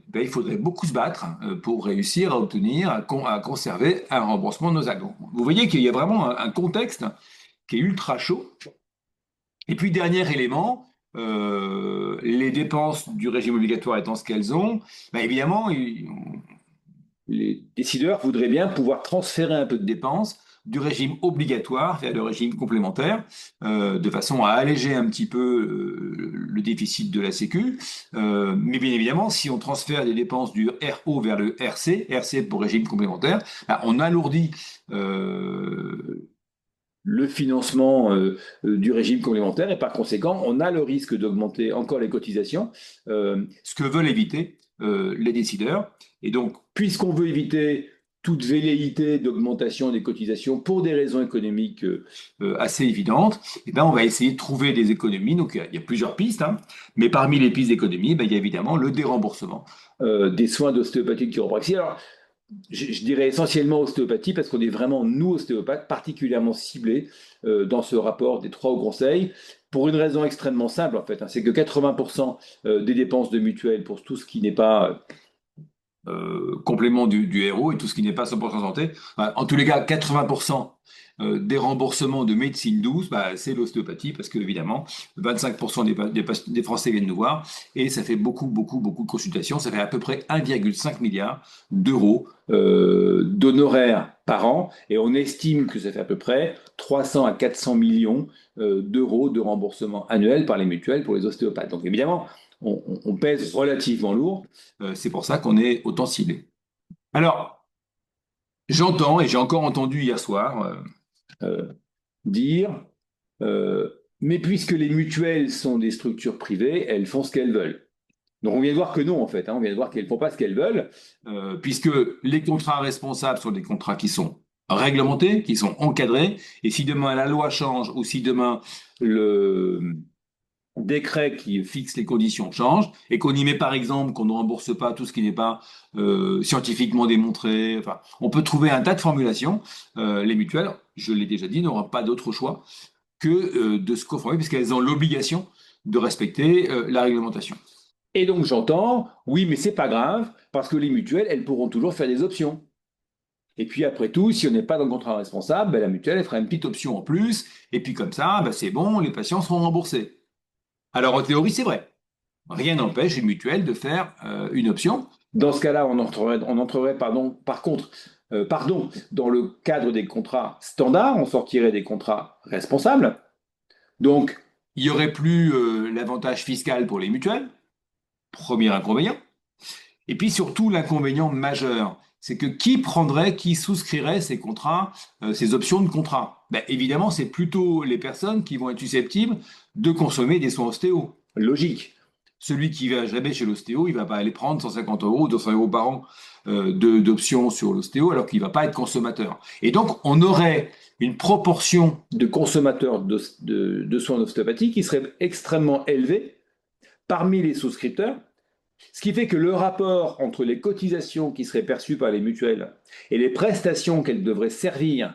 ben, il faudrait beaucoup se battre pour réussir à obtenir, à conserver un remboursement de nos actes. Vous voyez qu'il y a vraiment un contexte qui est ultra chaud. Et puis, dernier élément, les dépenses du régime obligatoire étant ce qu'elles ont, ben, évidemment, les décideurs voudraient bien pouvoir transférer un peu de dépenses du régime obligatoire vers le régime complémentaire, de façon à alléger un petit peu le déficit de la Sécu. Mais bien évidemment, si on transfère des dépenses du RO vers le RC pour régime complémentaire, ben, on alourdit le financement du régime complémentaire et par conséquent, on a le risque d'augmenter encore les cotisations, ce que veulent éviter les décideurs. Et donc, puisqu'on veut éviter toute velléité d'augmentation des cotisations pour des raisons économiques assez évidentes, eh ben, on va essayer de trouver des économies. Donc, il y a plusieurs pistes, hein, mais parmi les pistes d'économie, ben, il y a évidemment le déremboursement des soins d'ostéopathie de chiropraxie. Alors, je dirais essentiellement ostéopathie parce qu'on est vraiment, nous, ostéopathes, particulièrement ciblés dans ce rapport des 3 hauts conseils pour une raison extrêmement simple, en fait, hein, c'est que 80% des dépenses de mutuelles pour tout ce qui n'est pas complément du RO et tout ce qui n'est pas 100% santé, en tous les cas, 80% des remboursements de médecine douce, bah, c'est l'ostéopathie parce que évidemment 25% des Français viennent nous voir et ça fait beaucoup de consultations, ça fait à peu près 1,5 milliard d'euros d'honoraires par an et on estime que ça fait à peu près 300 à 400 millions d'euros de remboursement annuel par les mutuelles pour les ostéopathes. Donc évidemment, on pèse relativement lourd, c'est pour ça qu'on est autant ciblé. Alors, j'entends et j'ai encore entendu hier soir dire mais puisque les mutuelles sont des structures privées, elles font ce qu'elles veulent. Donc on vient de voir que non en fait, hein, on vient de voir qu'elles ne font pas ce qu'elles veulent, puisque les contrats responsables sont des contrats qui sont réglementés, qui sont encadrés, et si demain la loi change ou si demain le décret qui fixe les conditions change et qu'on y met par exemple qu'on ne rembourse pas tout ce qui n'est pas scientifiquement démontré. Enfin, on peut trouver un tas de formulations. Les mutuelles, je l'ai déjà dit, n'auront pas d'autre choix que de se conformer puisqu'elles ont l'obligation de respecter la réglementation. Et donc j'entends, oui, mais c'est pas grave parce que les mutuelles, elles pourront toujours faire des options. Et puis après tout, si on n'est pas dans le contrat responsable, ben, la mutuelle elle fera une petite option en plus, et puis comme ça, ben, c'est bon, les patients seront remboursés. Alors en théorie, c'est vrai. Rien n'empêche une mutuelle de faire une option. Dans ce cas-là, on entrerait par contre, dans le cadre des contrats standards, on sortirait des contrats responsables. Donc, il n'y aurait plus l'avantage fiscal pour les mutuelles, premier inconvénient. Et puis surtout, l'inconvénient majeur, c'est que qui souscrirait ces contrats, ces options de contrat? Ben, évidemment, c'est plutôt les personnes qui vont être susceptibles de consommer des soins ostéo. Logique. Celui qui va jamais chez l'ostéo, il va pas aller prendre 150 euros ou 200 euros par an d'options sur l'ostéo alors qu'il va pas être consommateur. Et donc, on aurait une proportion de consommateurs de soins d'ostéopathie qui serait extrêmement élevée parmi les souscripteurs. Ce qui fait que le rapport entre les cotisations qui seraient perçues par les mutuelles et les prestations qu'elles devraient servir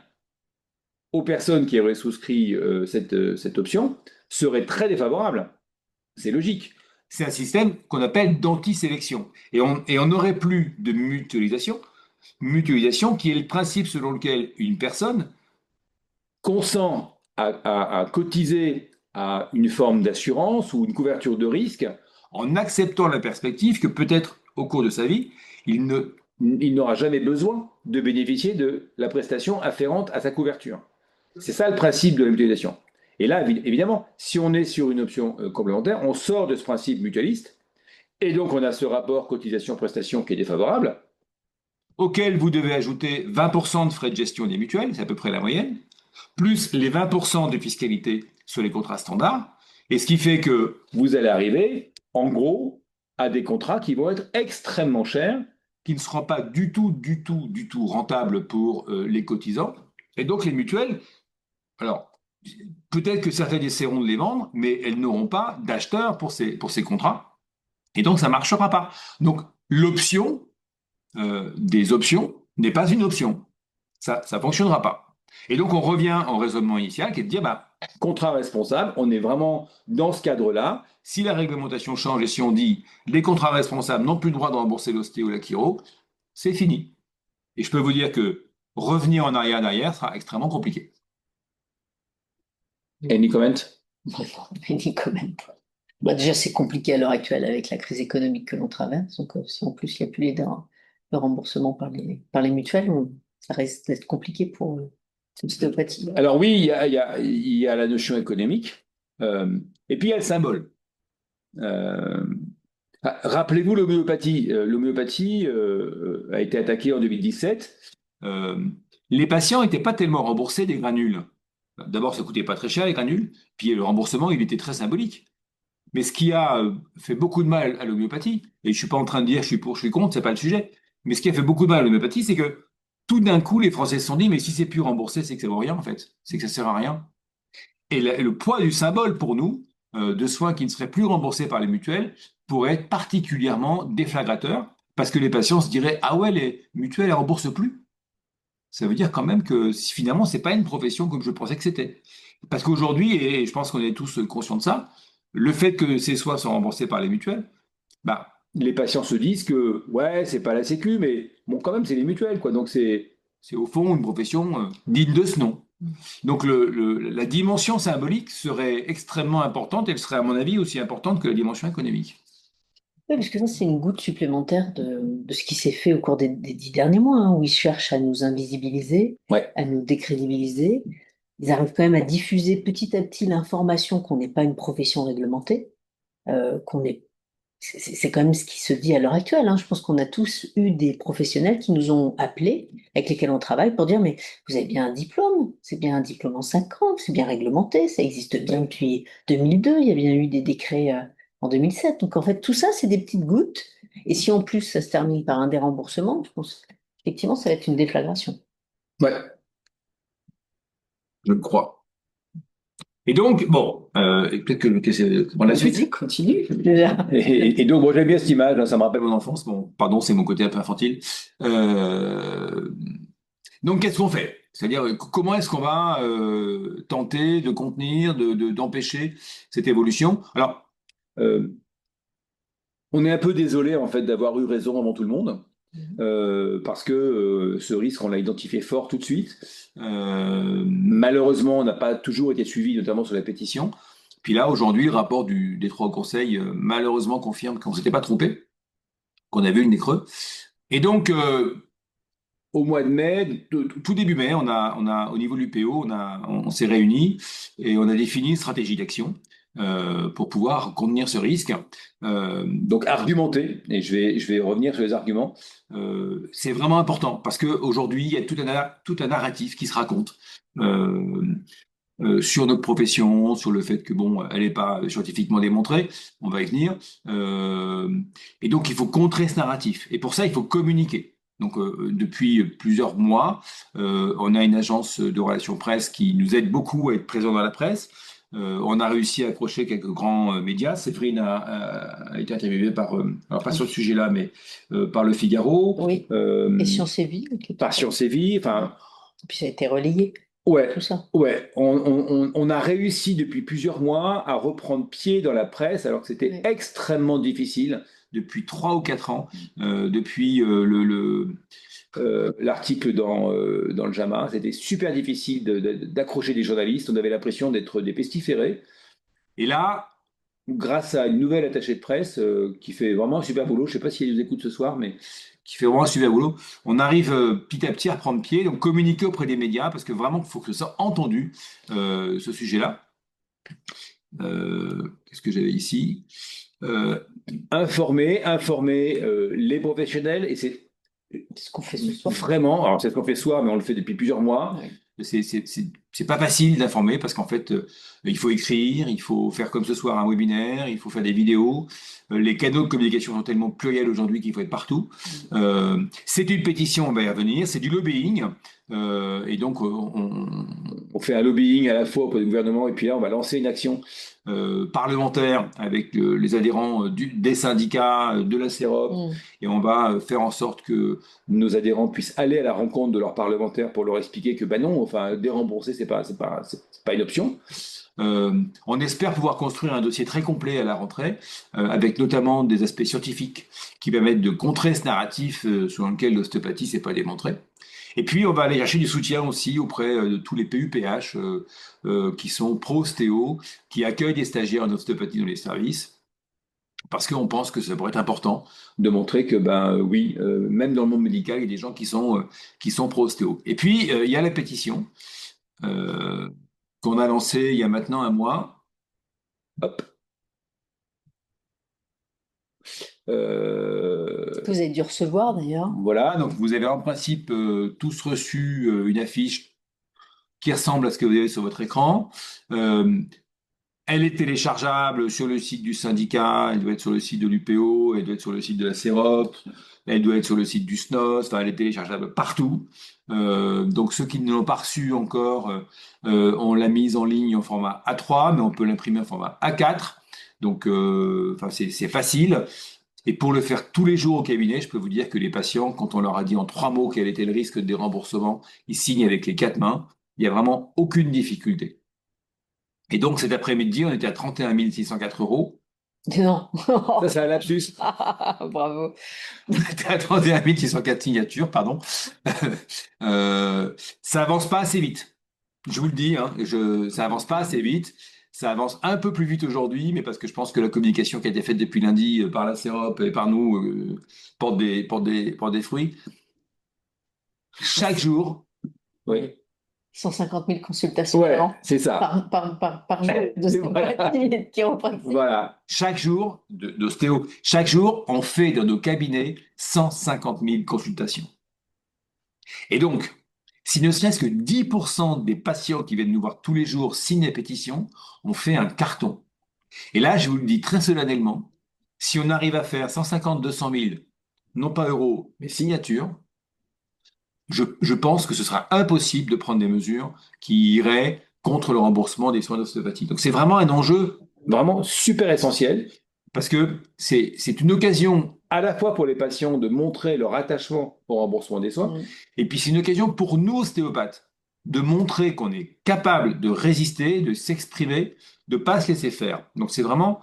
aux personnes qui auraient souscrit cette option serait très défavorable. C'est logique. C'est un système qu'on appelle d'anti-sélection. Et on n'aurait plus de mutualisation qui est le principe selon lequel une personne consent à cotiser à une forme d'assurance ou une couverture de risque en acceptant la perspective que peut-être au cours de sa vie, il n'aura jamais besoin de bénéficier de la prestation afférente à sa couverture. C'est ça le principe de la mutualisation. Et là, évidemment, si on est sur une option complémentaire, on sort de ce principe mutualiste, et donc on a ce rapport cotisation-prestation qui est défavorable, auquel vous devez ajouter 20% de frais de gestion des mutuelles, c'est à peu près la moyenne, plus les 20% de fiscalité sur les contrats standards, et ce qui fait que vous allez arriver, en gros, à des contrats qui vont être extrêmement chers, qui ne seront pas du tout rentables pour les cotisants, et donc les mutuelles, alors peut-être que certaines essaieront de les vendre, mais elles n'auront pas d'acheteurs pour ces contrats, et donc ça ne marchera pas. Donc l'option des options n'est pas une option. Ça ne fonctionnera pas. Et donc, on revient au raisonnement initial qui est de dire, bah, contrat responsable, on est vraiment dans ce cadre-là. Si la réglementation change et si on dit les contrats responsables n'ont plus le droit de rembourser l'ostéo ou la chiro, c'est fini. Et je peux vous dire que revenir en arrière sera extrêmement compliqué. Any comment? Any comment. Bah, déjà, c'est compliqué à l'heure actuelle avec la crise économique que l'on traverse. Donc, si en plus il n'y a plus de remboursement par les mutuelles, ça risque d'être compliqué pour l'ostéopathie. Alors oui, il y a la notion économique, et puis il y a le symbole. Rappelez-vous l'homéopathie. L'homéopathie a été attaquée en 2017. Les patients n'étaient pas tellement remboursés des granules. D'abord, ça coûtait pas très cher les granules, puis le remboursement, il était très symbolique. Mais ce qui a fait beaucoup de mal à l'homéopathie, et je suis pas en train de dire je suis pour, je suis contre, c'est pas le sujet, mais ce qui a fait beaucoup de mal à l'homéopathie, c'est que tout d'un coup, les Français se sont dit, mais si c'est plus remboursé, c'est que ça vaut rien en fait, c'est que ça sert à rien. Et le poids du symbole pour nous, de soins qui ne seraient plus remboursés par les mutuelles, pourrait être particulièrement déflagrateur, parce que les patients se diraient, ah ouais, les mutuelles ne remboursent plus. Ça veut dire quand même que finalement, c'est pas une profession comme je pensais que c'était. Parce qu'aujourd'hui, et je pense qu'on est tous conscients de ça, le fait que ces soins sont remboursés par les mutuelles, bah, les patients se disent que ouais, c'est pas la Sécu, mais bon, quand même, c'est les mutuelles, quoi. Donc c'est au fond une profession digne de ce nom. Donc la dimension symbolique serait extrêmement importante, elle serait à mon avis aussi importante que la dimension économique. Oui, parce que ça, c'est une goutte supplémentaire de ce qui s'est fait au cours des 10 derniers mois, hein, où ils cherchent à nous invisibiliser, Ouais. à nous décrédibiliser. Ils arrivent quand même à diffuser petit à petit l'information qu'on n'est pas une profession réglementée, qu'on est. C'est quand même ce qui se dit à l'heure actuelle, hein. Je pense qu'on a tous eu des professionnels qui nous ont appelés, avec lesquels on travaille, pour dire, mais vous avez bien un diplôme, c'est bien un diplôme en 5 ans, c'est bien réglementé, ça existe bien depuis 2002, il y a bien eu des décrets en 2007. Donc en fait, tout ça, c'est des petites gouttes. Et si en plus ça se termine par un déremboursement, je pense effectivement, ça va être une déflagration. Ouais, je le crois. Et donc, bon, peut-être que c'est pour la suite. Vas-y, continue. Déjà. Et donc, bon, j'aime bien cette image, hein, ça me rappelle mon enfance. Bon, pardon, c'est mon côté un peu infantile. Donc, qu'est-ce qu'on fait? C'est-à-dire, comment est-ce qu'on va tenter de contenir, d'empêcher cette évolution? Alors, euh, on est un peu désolé en fait d'avoir eu raison avant tout le monde. Parce que ce risque, on l'a identifié fort tout de suite. Malheureusement, on n'a pas toujours été suivi, notamment sur la pétition. Puis là, aujourd'hui, le rapport des trois conseils, malheureusement, confirme qu'on ne s'était pas trompé, qu'on avait eu une creux. Et donc, au mois de mai, tout début mai, au niveau de l'UPO, on s'est réunis et on a défini une stratégie d'action pour pouvoir contenir ce risque. Donc argumenter, et je vais revenir sur les arguments, c'est vraiment important parce qu'aujourd'hui, il y a tout un narratif qui se raconte sur notre profession, sur le fait que, bon, elle n'est pas scientifiquement démontrée, on va y venir. Et donc, il faut contrer ce narratif. Et pour ça, il faut communiquer. Donc, depuis plusieurs mois, on a une agence de relations presse qui nous aide beaucoup à être présent dans la presse. On a réussi à accrocher quelques grands médias. Séverine a été interviewée alors pas sur ce sujet-là, mais par Le Figaro. Oui. Et Sciences et Vie. Par Sciences et Vie. Enfin, Et puis ça a été relayé. Ouais, tout ça. ouais. On a réussi depuis plusieurs mois à reprendre pied dans la presse, alors que c'était Ouais. extrêmement difficile depuis 3 ou 4 ans, depuis l'article dans le JAMA. C'était super difficile d'accrocher des journalistes. On avait l'impression d'être des pestiférés. Et là, grâce à une nouvelle attachée de presse qui fait vraiment un super boulot, je ne sais pas si elle nous écoute ce soir, mais qui fait vraiment un super boulot, on arrive petit à petit à prendre pied, donc communiquer auprès des médias, parce que vraiment, il faut que ça soit entendu, ce sujet-là. Qu'est-ce que j'avais ici? Euh, informer les professionnels, et c'est C'est ce qu'on fait ce soir. vraiment, alors c'est ce qu'on fait ce soir, mais on le fait depuis plusieurs mois. Ouais. C'est pas facile d'informer parce qu'en fait, il faut écrire, il faut faire comme ce soir un webinaire, il faut faire des vidéos. Les canaux de communication sont tellement pluriels aujourd'hui qu'il faut être partout. C'est une pétition, on va y revenir, c'est du lobbying. Et donc, on fait un lobbying à la fois auprès du gouvernement et puis là, on va lancer une action parlementaire avec les adhérents des syndicats, de la CEROP, Mm. et on va faire en sorte que nos adhérents puissent aller à la rencontre de leurs parlementaires pour leur expliquer que ben non, enfin dérembourser c'est pas une option. On espère pouvoir construire un dossier très complet à la rentrée, avec notamment des aspects scientifiques qui permettent de contrer ce narratif selon lequel l'ostéopathie c'est pas démontré. Et puis on va aller chercher du soutien aussi auprès de tous les PUPH qui sont pro-ostéo, qui accueillent des stagiaires en ostéopathie dans les services. Parce qu'on pense que ça pourrait être important de montrer que, ben oui, même dans le monde médical, il y a des gens qui sont pro-ostéo. Et puis, il y a la pétition euh, qu'on a lancée il y a maintenant un mois. Hop. Que vous avez dû recevoir d'ailleurs. Voilà, donc vous avez en principe tous reçu une affiche qui ressemble à ce que vous avez sur votre écran. Euh, Elle est téléchargeable sur le site du syndicat, elle doit être sur le site de l'UPO, elle doit être sur le site de la CEROP, elle doit être sur le site du SNOS, enfin elle est téléchargeable partout. Donc ceux qui ne l'ont pas reçu encore, on l'a mise en ligne en format A3, mais on peut l'imprimer en format A4. Donc enfin, c'est facile. Et pour le faire tous les jours au cabinet, je peux vous dire que les patients, quand on leur a dit en 3 mots quel était le risque de déremboursement, ils signent avec les 4 mains. Il n'y a vraiment aucune difficulté. Et donc cet après-midi, on était à 31 604 euros. Non. Ça, c'est un lapsus. Bravo. On était à 31 604 signatures, pardon. Ça avance pas assez vite. Je vous le dis, hein, ça avance pas assez vite. Ça avance un peu plus vite aujourd'hui, mais parce que je pense que la communication qui a été faite depuis lundi par la CEROP et par nous porte des fruits. Chaque jour, oui, 150 000 consultations ouais, par an, c'est ça. par jour Voilà. d'ostéopathie et de chiropratie. Voilà, chaque jour d'ostéo, chaque jour, on fait dans nos cabinets 150 000 consultations. Et donc, si ne serait-ce que 10% des patients qui viennent nous voir tous les jours signent la pétition, on fait un carton. Et là, je vous le dis très solennellement, si on arrive à faire 150, 200 000, non pas euros, mais signatures, je pense que ce sera impossible de prendre des mesures qui iraient contre le remboursement des soins d'ostéopathie. Donc c'est vraiment un enjeu vraiment super essentiel parce que c'est une occasion à la fois pour les patients de montrer leur attachement au remboursement des soins Mm. et puis c'est une occasion pour nous ostéopathes de montrer qu'on est capable de résister, de s'exprimer, de ne pas se laisser faire. Donc c'est vraiment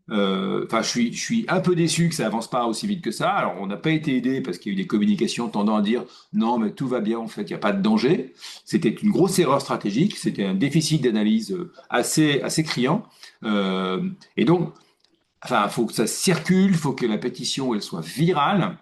enfin, je suis un peu déçu que ça avance pas aussi vite que ça. Alors, on n'a pas été aidé parce qu'il y a eu des communications tendant à dire non, mais tout va bien, en fait, il n'y a pas de danger. C'était une grosse erreur stratégique, c'était un déficit d'analyse assez criant. Et donc, enfin, il faut que ça circule, il faut que la pétition elle soit virale,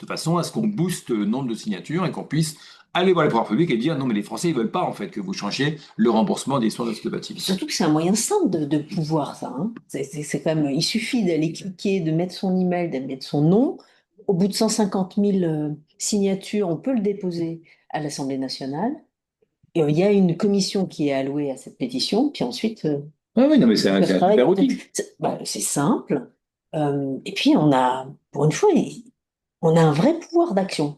de façon à ce qu'on booste le nombre de signatures et qu'on puisse aller voir les pouvoirs publics et dire non, mais les Français, ils veulent pas, en fait, que vous changiez le remboursement des soins d'ostéopathie. Surtout que c'est un moyen simple de pouvoir, ça. Hein. C'est quand même, il suffit d'aller cliquer, de mettre son email, de mettre son nom. Au bout de 150 000 signatures, on peut le déposer à l'Assemblée nationale. Et il y a une commission qui est allouée à cette pétition. Puis ensuite, Ah oui, non, mais c'est on peut c'est un travailler. super outil. C'est simple. Et puis, on a, pour une fois, on a un vrai pouvoir d'action.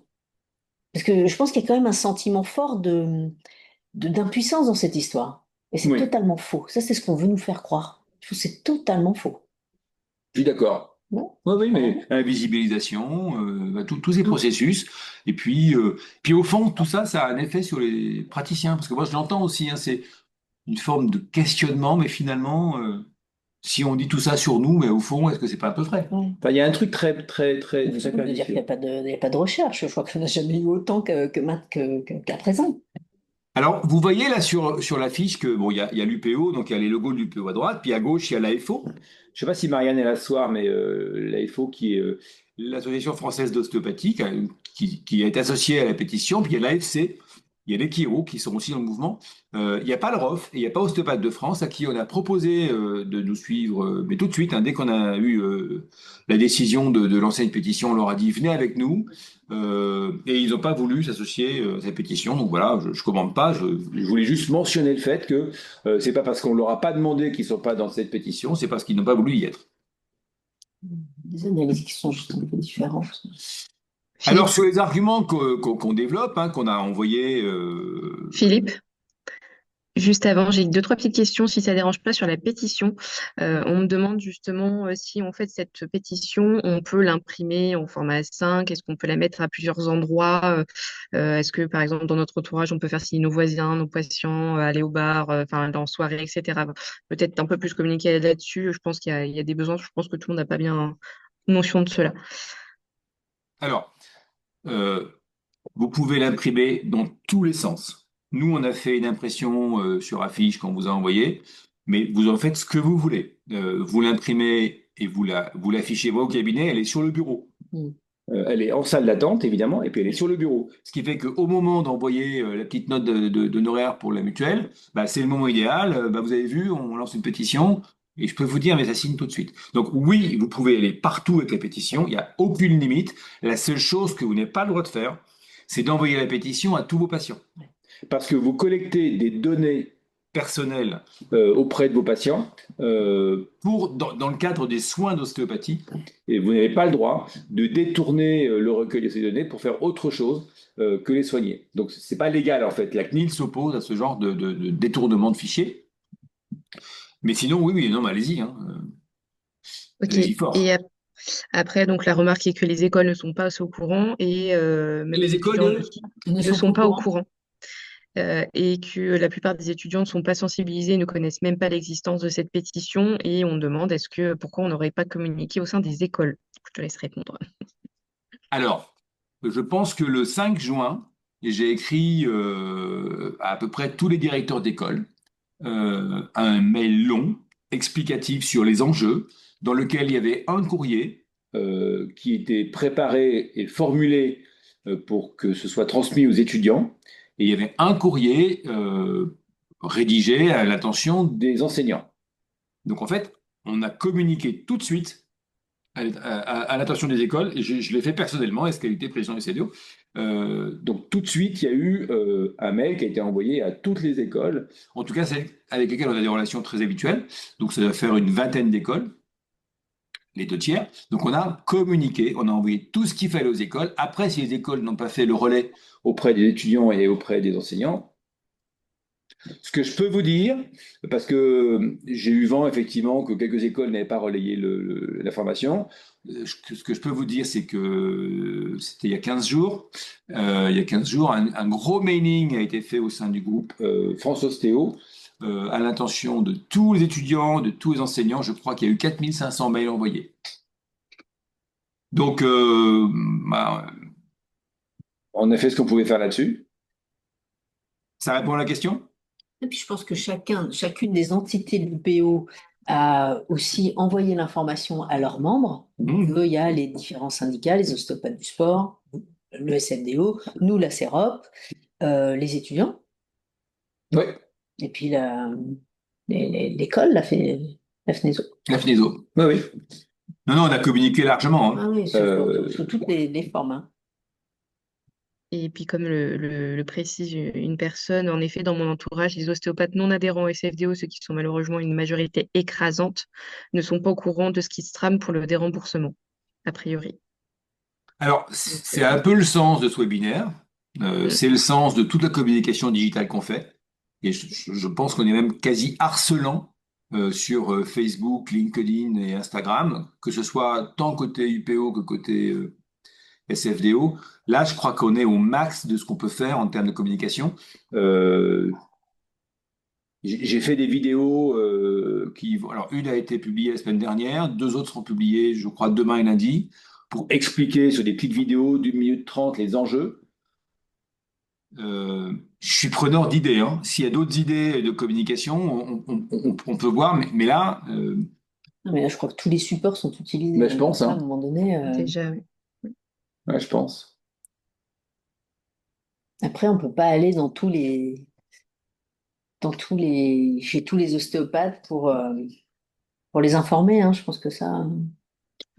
Parce que je pense qu'il y a quand même un sentiment fort d'impuissance dans cette histoire. Et c'est Oui. totalement faux. Ça, c'est ce qu'on veut nous faire croire. Je trouve que c'est totalement faux. Je suis d'accord. Ouais. Oui, oui, mais invisibilisation, tous ces processus. Et puis au fond, tout ça, ça a un effet sur les praticiens. Parce que moi, je l'entends aussi, hein, c'est une forme de questionnement, mais finalement, si on dit tout ça sur nous, mais au fond, est-ce que c'est pas un peu vrai? Ouais. Enfin, il y a un truc très, très, très, Mais très c'est fou de dire qu'il n'y clarifié. a pas il y a pas de recherche. Je crois qu'on n'a jamais eu autant qu'à présent. Alors, vous voyez là sur l'affiche que bon, il y a l'UPO, donc il y a les logos de l'UPO à droite, puis à gauche, il y a l'AFO. Je ne sais pas si Marianne est là ce soir, mais l'AFO qui est l'Association française d'ostéopathie, qui est associée à la pétition, puis il y a l'AFC, il y a les Chiro qui sont aussi dans le mouvement. Il n'y a pas le ROF et il n'y a pas Ostéopathes de France à qui on a proposé de nous suivre, mais tout de suite, hein, dès qu'on a eu la décision de lancer une pétition, on leur a dit venez avec nous. Et ils n'ont pas voulu s'associer à cette pétition. Donc voilà, je ne commande pas. Je voulais juste mentionner le fait que c'est pas parce qu'on leur a pas demandé qu'ils sont pas dans cette pétition, c'est parce qu'ils n'ont pas voulu y être. Des analyses qui sont juste un peu différentes. Alors Philippe, sur les arguments qu'on développe, hein, qu'on a envoyés, Philippe, juste avant, j'ai deux, trois petites questions, si ça dérange pas, sur la pétition. On me demande justement si on fait cette pétition, on peut l'imprimer en format A5, est-ce qu'on peut la mettre à plusieurs endroits? Est-ce que, par exemple, dans notre entourage, on peut faire signer nos voisins, nos patients, aller au bar, enfin, en soirée, etc. Peut-être un peu plus communiquer là-dessus. Je pense il y a des besoins. Je pense que tout le monde n'a pas bien notion de cela. alors, euh, vous pouvez l'imprimer dans tous les sens. Nous, on a fait une impression sur affiche qu'on vous a envoyé, mais vous en faites ce que vous voulez. Vous l'imprimez et vous l'affichez au cabinet, elle est sur le bureau. Mm. Elle est en salle d'attente, évidemment, et puis elle est sur le bureau. Ce qui fait qu'au moment d'envoyer la petite note d'honoraires pour la mutuelle, bah, c'est le moment idéal. Bah, vous avez vu, on lance une pétition, et je peux vous dire, mais ça signe tout de suite. Donc oui, vous pouvez aller partout avec la pétition, il n'y a aucune limite. La seule chose que vous n'avez pas le droit de faire, c'est d'envoyer la pétition à tous vos patients. Parce que vous collectez des données personnelles auprès de vos patients dans le cadre des soins d'ostéopathie. Et vous n'avez pas le droit de détourner le recueil de ces données pour faire autre chose que les soigner. Donc, c'est pas légal, en fait. La CNIL s'oppose à ce genre de détournement de fichiers. Mais sinon, oui, oui, non, mais allez-y, hein. Ok. Allez-y fort. Et après, donc la remarque est que les écoles ne sont pas au courant et Et même les les écoles étudiants Ils ne ne sont pas sont au pas au courant. courant. Et que la plupart des étudiants ne sont pas sensibilisés, ne connaissent même pas l'existence de cette pétition et on demande pourquoi on n'aurait pas communiqué au sein des écoles. Je te laisse répondre. Alors, je pense que le 5 juin, j'ai écrit à peu près tous les directeurs d'école un mail long, explicatif sur les enjeux, dans lequel il y avait un courrier qui était préparé et formulé pour que ce soit transmis aux étudiants, et il y avait un courrier rédigé à l'attention des enseignants. Donc en fait, on a communiqué tout de suite à l'attention des écoles, et je l'ai fait personnellement, est-ce qualité président du CDO. Donc tout de suite, il y a eu un mail qui a été envoyé à toutes les écoles, en tout cas celles avec lesquelles on a des relations très habituelles, donc ça doit faire une vingtaine d'écoles, les deux tiers. Donc on a communiqué, on a envoyé tout ce qu'il fallait aux écoles. Après, si les écoles n'ont pas fait le relais auprès des étudiants et auprès des enseignants, ce que je peux vous dire, parce que j'ai eu vent effectivement que quelques écoles n'avaient pas relayé l'information, ce que je peux vous dire, c'est que c'était il y a 15 jours. Il y a 15 jours, un gros mailing a été fait au sein du groupe France Ostéo à l'intention de tous les étudiants, de tous les enseignants. Je crois qu'il y a eu 4500 mails envoyés. Donc, bah, on a fait ce qu'on pouvait faire là-dessus. Ça répond à la question? Et puis je pense que chacune des entités de l'UPO a aussi envoyé l'information à leurs membres. Mmh. Il y a les différents syndicats, les ostéopathes du sport, le SFDO, nous, la CEROP, les étudiants, Oui, et puis l'école, la FNESO. la FNESO. Oui, oui. Non, non, on a communiqué largement, hein. Ah oui, sous toutes les formes. Hein. Et puis, comme le précise une personne, en effet, dans mon entourage, les ostéopathes non adhérents au SFDO, ceux qui sont malheureusement une majorité écrasante, ne sont pas au courant de ce qui se trame pour le déremboursement, a priori. Alors, Donc, c'est un peu le sens de ce webinaire. mm, C'est le sens de toute la communication digitale qu'on fait. Et je pense qu'on est même quasi harcelant sur Facebook, LinkedIn et Instagram, que ce soit tant côté UPO que côté SFDO. Là, je crois qu'on est au max de ce qu'on peut faire en termes de communication. Euh, j'ai fait des vidéos alors une a été publiée la semaine dernière, deux autres seront publiées, je crois, demain et lundi, pour expliquer sur des petites vidéos d'une minute trente les enjeux. Je suis preneur d'idées, hein. S'il y a d'autres idées de communication, on peut voir, mais là, Non, mais là, je crois que tous les supports sont utilisés. bah, je Donc, pense, ça, à un hein. moment donné, Déjà, oui. Ouais, je pense. après, on peut pas aller chez tous les ostéopathes pour les informer, hein. Je pense que ça.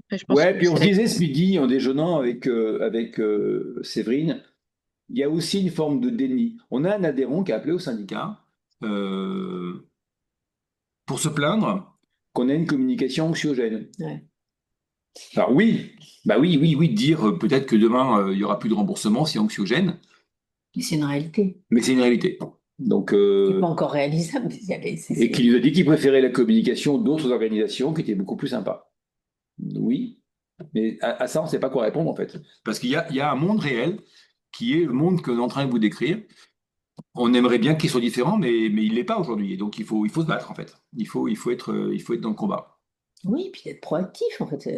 Après, je pense Ouais, que puis on c'est se disait ce midi en déjeunant avec Séverine, il y a aussi une forme de déni. On a un adhérent qui a appelé au syndicat euh, pour se plaindre qu'on a une communication anxiogène. Ouais. Alors oui, bah oui, dire peut-être que demain il y aura plus de remboursement, c'est anxiogène, Mais c'est une réalité. mais c'est une réalité. Donc, C'est pas encore réalisable. Mais et qui nous a dit qu'il préférait la communication d'autres organisations qui étaient beaucoup plus sympas. Oui, mais à ça, on ne sait pas quoi répondre en fait. Parce qu'il y a un monde réel qui est le monde que l'on est en train de vous décrire. On aimerait bien qu'il soit différent, mais il ne l'est pas aujourd'hui. Et donc, il faut se battre en fait. Il faut être dans le combat. Oui, puis d'être proactif, en fait.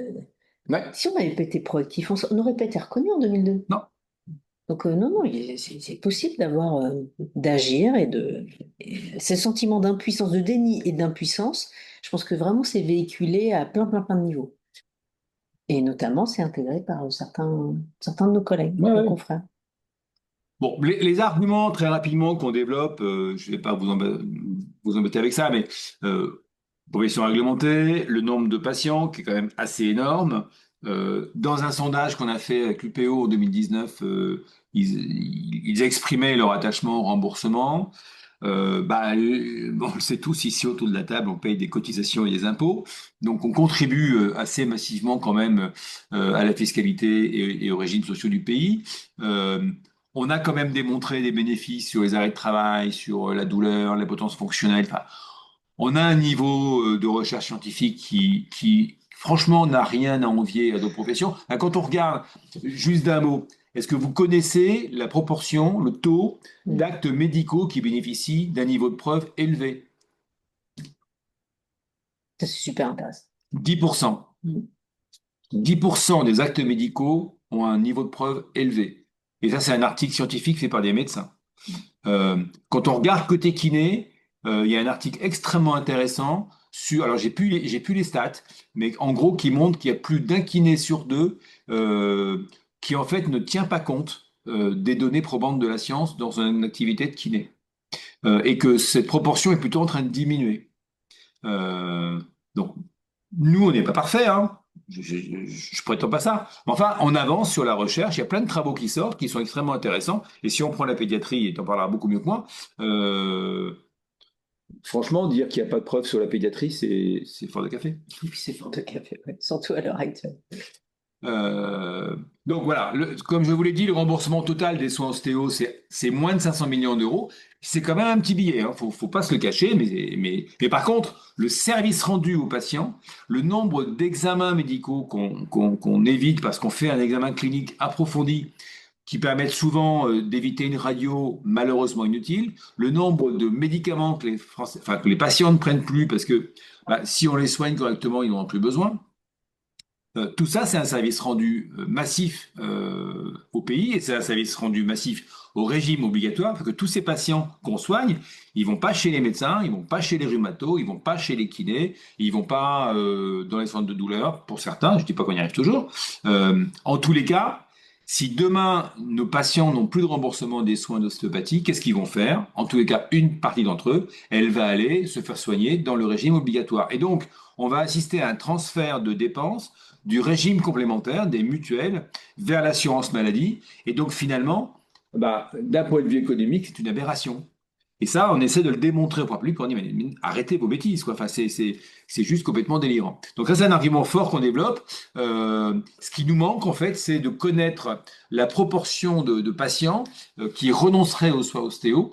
Ouais. Si on n'avait pas été proactif, on n'aurait pas été reconnu en 2002. Non. Donc, non, non, c'est possible d'agir et ce sentiment d'impuissance, de déni et d'impuissance, je pense que vraiment c'est véhiculé à plein de niveaux. Et notamment, c'est intégré par certains de nos collègues, Ouais, nos ouais. confrères. Bon, les arguments très rapidement qu'on développe, je ne vais pas vous embêter avec ça, mais profession réglementée, le nombre de patients qui est quand même assez énorme. Dans un sondage qu'on a fait avec l'UPO en 2019, ils exprimaient leur attachement au remboursement. Bon, on le sait tous ici autour de la table, on paye des cotisations et des impôts, donc on contribue assez massivement quand même à la fiscalité et aux régimes sociaux du pays. Euh, on a quand même démontré des bénéfices sur les arrêts de travail, sur la douleur, la potence fonctionnelle. Enfin, on a un niveau de recherche scientifique qui franchement, n'a rien à envier à d'autres professions. Quand on regarde, juste d'un mot, est-ce que vous connaissez la proportion, le taux d'actes médicaux qui bénéficient d'un niveau de preuve élevé? Ça, c'est super intéressant. 10%. Mm. 10% des actes médicaux ont un niveau de preuve élevé. Et ça, c'est un article scientifique fait par des médecins. Quand on regarde côté kiné, il y a un article extrêmement intéressant sur, alors j'ai plus les stats, mais en gros qui montre qu'il y a plus d'un kiné sur deux qui en fait ne tient pas compte des données probantes de la science dans une activité de kiné. Et que cette proportion est plutôt en train de diminuer. Euh, donc, nous, on n'est pas parfait, hein. Je prétends pas ça. Mais enfin, on avance sur la recherche. Il y a plein de travaux qui sortent, qui sont extrêmement intéressants. Et si on prend la pédiatrie, et tu en parleras beaucoup mieux que moi, franchement, dire qu'il n'y a pas de preuves sur la pédiatrie, c'est fort de café. Et puis c'est fort de café, ouais. Surtout à l'heure actuelle. Donc voilà, comme je vous l'ai dit, le remboursement total des soins ostéo, c'est moins de 500 millions d'euros. C'est quand même un petit billet, hein. Faut pas se le cacher, mais par contre, le service rendu aux patients, le nombre d'examens médicaux qu'on évite parce qu'on fait un examen clinique approfondi qui permettent souvent d'éviter une radio malheureusement inutile, le nombre de médicaments que les patients ne prennent plus parce que si on les soigne correctement, ils n'en ont plus besoin. Tout ça, c'est un service rendu massif au pays et c'est un service rendu massif au régime obligatoire parce que tous ces patients qu'on soigne, ils vont pas chez les médecins, ils vont pas chez les rhumatos, ils vont pas chez les kinés, ils vont pas dans les centres de douleur pour certains. Je dis pas qu'on y arrive toujours. En tous les cas, si demain nos patients n'ont plus de remboursement des soins d'ostéopathie, qu'est-ce qu'ils vont faire? En tous les cas, une partie d'entre eux, elle va aller se faire soigner dans le régime obligatoire. Et donc, on va assister à un transfert de dépenses du régime complémentaire, des mutuelles, vers l'assurance maladie. Et donc finalement, d'un point de vue économique, c'est une aberration. Et ça, on essaie de le démontrer au public, on dit, mais arrêtez vos bêtises, quoi. Enfin, c'est juste complètement délirant. Donc ça, c'est un argument fort qu'on développe. Ce qui nous manque, en fait, c'est de connaître la proportion de patients qui renonceraient aux soins ostéo.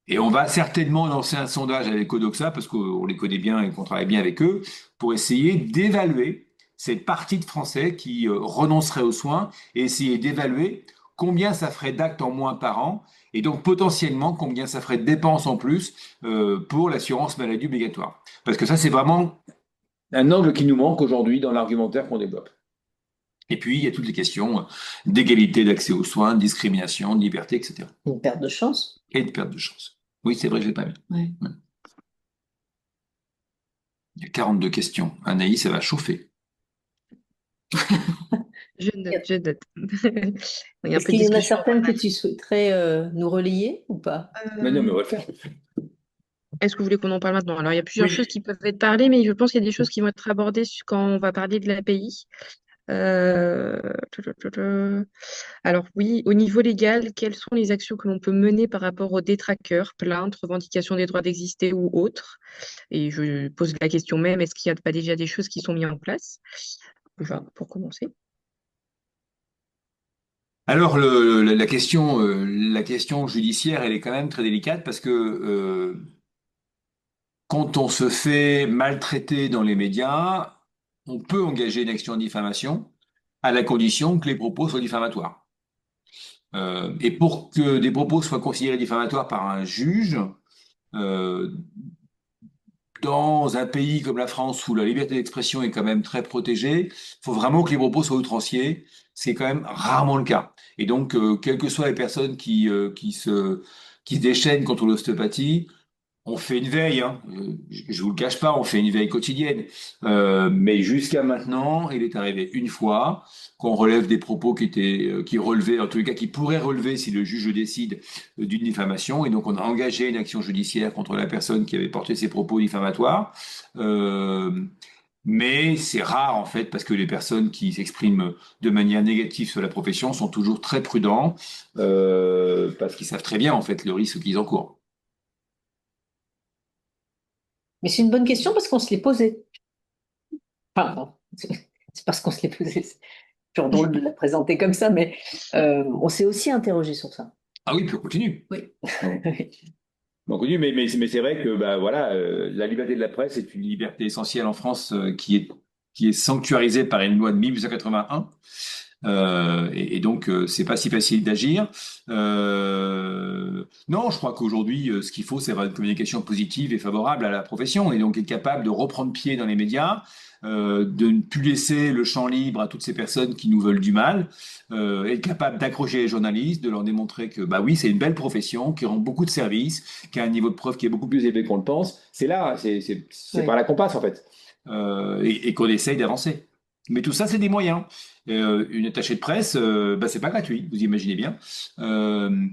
Et on va certainement lancer un sondage avec Odoxa, parce qu'on les connaît bien et qu'on travaille bien avec eux, pour essayer d'évaluer cette partie de Français qui renoncerait aux soins et essayer d'évaluer combien ça ferait d'actes en moins par an et donc potentiellement combien ça ferait de dépenses en plus pour l'assurance maladie obligatoire. Parce que ça, c'est vraiment un angle qui nous manque aujourd'hui dans l'argumentaire qu'on développe. Et puis, il y a toutes les questions d'égalité d'accès aux soins, de discrimination, de liberté, etc. Une perte de chance. Et de perte de chance. Oui, c'est vrai, je l'ai pas mis. Ouais. Ouais. Il y a 42 questions. Anaïs, ça va chauffer. Je note, je note. Il y a un Est-ce peu de qu'il y en a discussion. certaines que tu souhaiterais nous relayer ou pas? Mais non, mais on va le faire. Est-ce que vous voulez qu'on en parle maintenant? Alors, il y a plusieurs Oui. choses qui peuvent être parlées, mais je pense qu'il y a des choses qui vont être abordées quand on va parler de l'API. Euh, Alors oui, au niveau légal, quelles sont les actions que l'on peut mener par rapport aux détraqueurs, plaintes, revendications des droits d'exister ou autres? Et je pose la question même, est-ce qu'il n'y a pas déjà des choses qui sont mises en place? Déjà, pour commencer. Alors, la question judiciaire, elle est quand même très délicate parce que quand on se fait maltraiter dans les médias, on peut engager une action de diffamation à la condition que les propos soient diffamatoires. Et pour que des propos soient considérés diffamatoires par un juge, euh, dans un pays comme la France où la liberté d'expression est quand même très protégée, il faut vraiment que les propos soient outranciers. C'est quand même rarement le cas. Et donc, quelles que soient les personnes qui se déchaînent contre l'ostéopathie, on fait une veille, hein. Je vous le cache pas, on fait une veille quotidienne. Mais jusqu'à maintenant, il est arrivé une fois qu'on relève des propos qui relevaient, en tous les cas, qui pourraient relever si le juge décide d'une diffamation. Et donc, on a engagé une action judiciaire contre la personne qui avait porté ces propos diffamatoires. Euh, mais c'est rare en fait parce que les personnes qui s'expriment de manière négative sur la profession sont toujours très prudents parce qu'ils savent très bien en fait le risque qu'ils encourent. Mais c'est une bonne question parce qu'on se l'est posée. Enfin, bon, c'est parce qu'on se l'est posée. C'est toujours drôle de la présenter comme ça, mais on s'est aussi interrogé sur ça. Ah oui, puis on continue. Oui. On continue, mais c'est vrai que bah, voilà, la liberté de la presse est une liberté essentielle en France qui est sanctuarisée par une loi de 1881. Et donc, c'est pas si facile d'agir. Non, je crois qu'aujourd'hui, ce qu'il faut, c'est avoir une communication positive et favorable à la profession, et donc être capable de reprendre pied dans les médias, de ne plus laisser le champ libre à toutes ces personnes qui nous veulent du mal, être capable d'accrocher les journalistes, de leur démontrer que, bah oui, c'est une belle profession, qui rend beaucoup de services, qui a un niveau de preuve qui est beaucoup plus élevé qu'on le pense. C'est là, c'est Oui. par là qu'on passe, en fait, et qu'on essaye d'avancer. Mais tout ça, c'est des moyens. Une attachée de presse, bah, c'est pas gratuit, vous imaginez bien. Euh,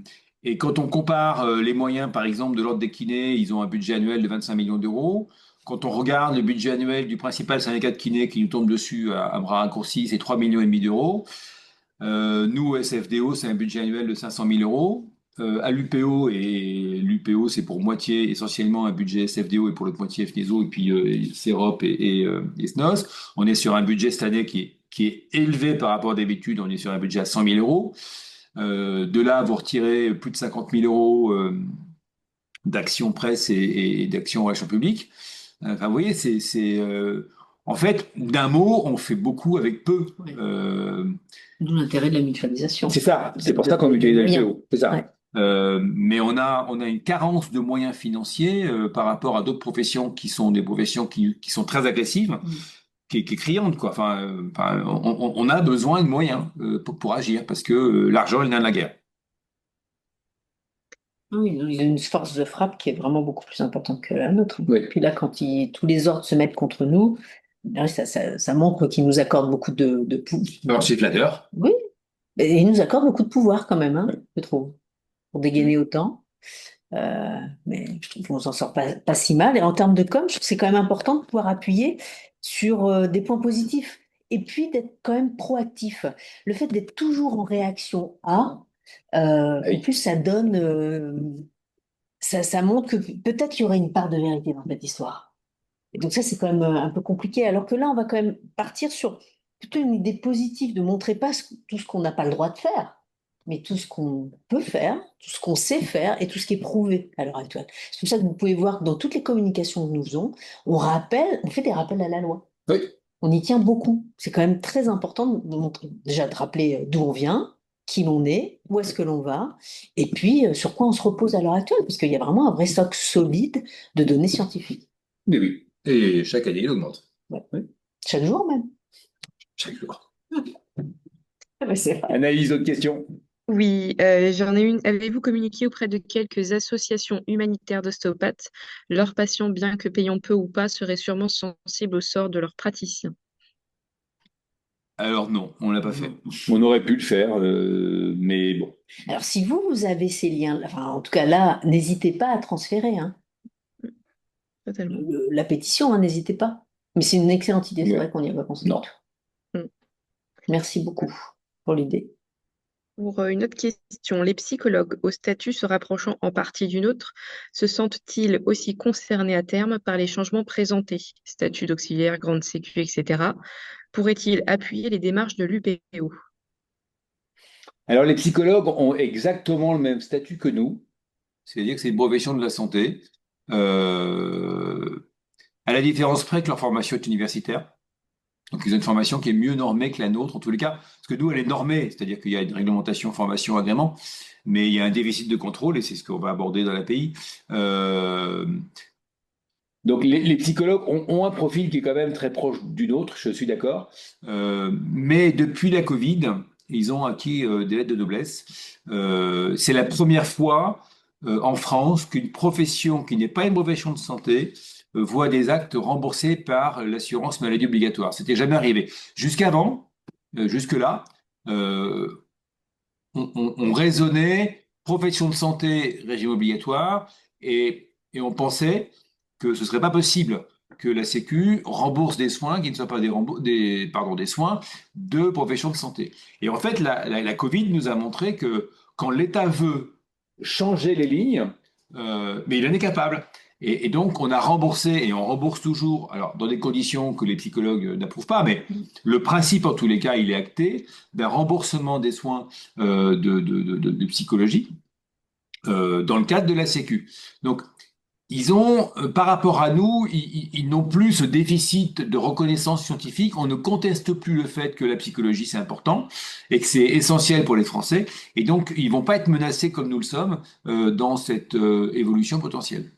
et quand on compare les moyens, par exemple, de l'ordre des kinés, ils ont un budget annuel de 25 millions d'euros. Quand on regarde le budget annuel du principal syndicat de kinés qui nous tombe dessus à bras raccourcis, c'est 3,5 millions d'euros. Nous, au SFDO, c'est un budget annuel de 500 000 euros. À l'UPO, et l'UPO, c'est pour moitié essentiellement un budget SFDO et pour l'autre moitié FNESO, et puis CEROP et SNOS. On est sur un budget cette année qui est élevé par rapport à d'habitude. On est sur un budget à 100 000 euros. De là, vous retirez plus de 50 000 euros d'actions presse et d'actions relations publiques. Enfin, vous voyez, en fait, d'un mot, on fait beaucoup avec peu. Oui. Euh, D'où l'intérêt de la mutualisation. c'est ça, c'est pour ça qu'on utilise la moyens. LPO, c'est ça. Ouais. Mais on a une carence de moyens financiers par rapport à d'autres professions qui sont des professions qui sont très agressives, qui est criante, quoi. Enfin, on a besoin de moyens pour agir parce que l'argent est le nerf de la guerre. Oui, il y a une force de frappe qui est vraiment beaucoup plus importante que la nôtre. Oui. Puis là, quand tous les ordres se mettent contre nous, là, ça montre qu'ils nous accordent beaucoup de pouvoir. Alors c'est flatteur. Oui, et ils nous accordent beaucoup de pouvoir quand même, hein, je trouve, pour dégainer autant. Mais je trouve qu'on s'en sort pas si mal. Et en termes de com, je trouve que c'est quand même important de pouvoir appuyer sur des points positifs. Et puis d'être quand même proactif. Le fait d'être toujours en réaction à, Oui. en plus, ça donne, ça montre que peut-être qu'il y aurait une part de vérité dans cette histoire. Et donc ça, c'est quand même un peu compliqué. Alors que là, on va quand même partir sur plutôt une idée positive de montrer pas tout ce qu'on n'a pas le droit de faire. mais tout ce qu'on peut faire, tout ce qu'on sait faire et tout ce qui est prouvé à l'heure actuelle. C'est pour ça que vous pouvez voir que dans toutes les communications que nous faisons, on fait des rappels à la loi. Oui. On y tient beaucoup. C'est quand même très important de montrer, déjà de rappeler d'où on vient, qui l'on est, où est-ce que l'on va, et puis sur quoi on se repose à l'heure actuelle, parce qu'il y a vraiment un vrai stock solide de données scientifiques. Mais oui. Et chaque année, il augmente. Ouais. Oui. Chaque jour même. Chaque jour. Ah bah, c'est vrai. Analyse, d'autres questions? Oui, j'en ai une. Avez-vous communiqué auprès de quelques associations humanitaires d'ostéopathes? Leurs patients, bien que payant peu ou pas, seraient sûrement sensibles au sort de leurs praticiens. Alors non, on l'a pas fait. On aurait pu le faire, mais bon. Alors, si vous avez ces liens, enfin, en tout cas là, n'hésitez pas à transférer, hein. Totalement. La pétition, hein, n'hésitez pas. Mais c'est une excellente idée, c'est Ouais. vrai qu'on n'y a pas pensé. Non. Mm. Merci beaucoup pour l'idée. Pour une autre question, les psychologues au statut se rapprochant en partie du nôtre se sentent-ils aussi concernés à terme par les changements présentés, statut d'auxiliaire, grande sécu, etc. Pourraient-ils appuyer les démarches de l'UPO? Alors les psychologues ont exactement le même statut que nous, c'est-à-dire que c'est une profession de la santé, à la différence près que leur formation est universitaire. Donc ils ont une formation qui est mieux normée que la nôtre, en tous les cas, parce que nous, elle est normée, c'est-à-dire qu'il y a une réglementation, formation, agrément, mais il y a un déficit de contrôle, et c'est ce qu'on va aborder dans l'API. Donc les psychologues ont un profil qui est quand même très proche du nôtre, je suis d'accord. Mais depuis la Covid, ils ont acquis des lettres de noblesse. C'est la première fois en France qu'une profession qui n'est pas une profession de santé voit des actes remboursés par l'assurance maladie obligatoire. C'était jamais arrivé. Jusqu'avant, jusque-là, euh, on raisonnait profession de santé, régime obligatoire, et on pensait que ce serait pas possible que la Sécu rembourse des soins qui ne soient pas des soins de profession de santé. Et en fait, la Covid nous a montré que quand l'État veut changer les lignes, mais il en est capable. Et donc, on a remboursé et on rembourse toujours, alors dans des conditions que les psychologues n'approuvent pas, mais le principe, en tous les cas, il est acté, d'un remboursement des soins de psychologie dans le cadre de la Sécu. Donc, ils ont, par rapport à nous, ils n'ont plus ce déficit de reconnaissance scientifique. On ne conteste plus le fait que la psychologie c'est important et que c'est essentiel pour les Français. Et donc, ils vont pas être menacés comme nous le sommes dans cette évolution potentielle.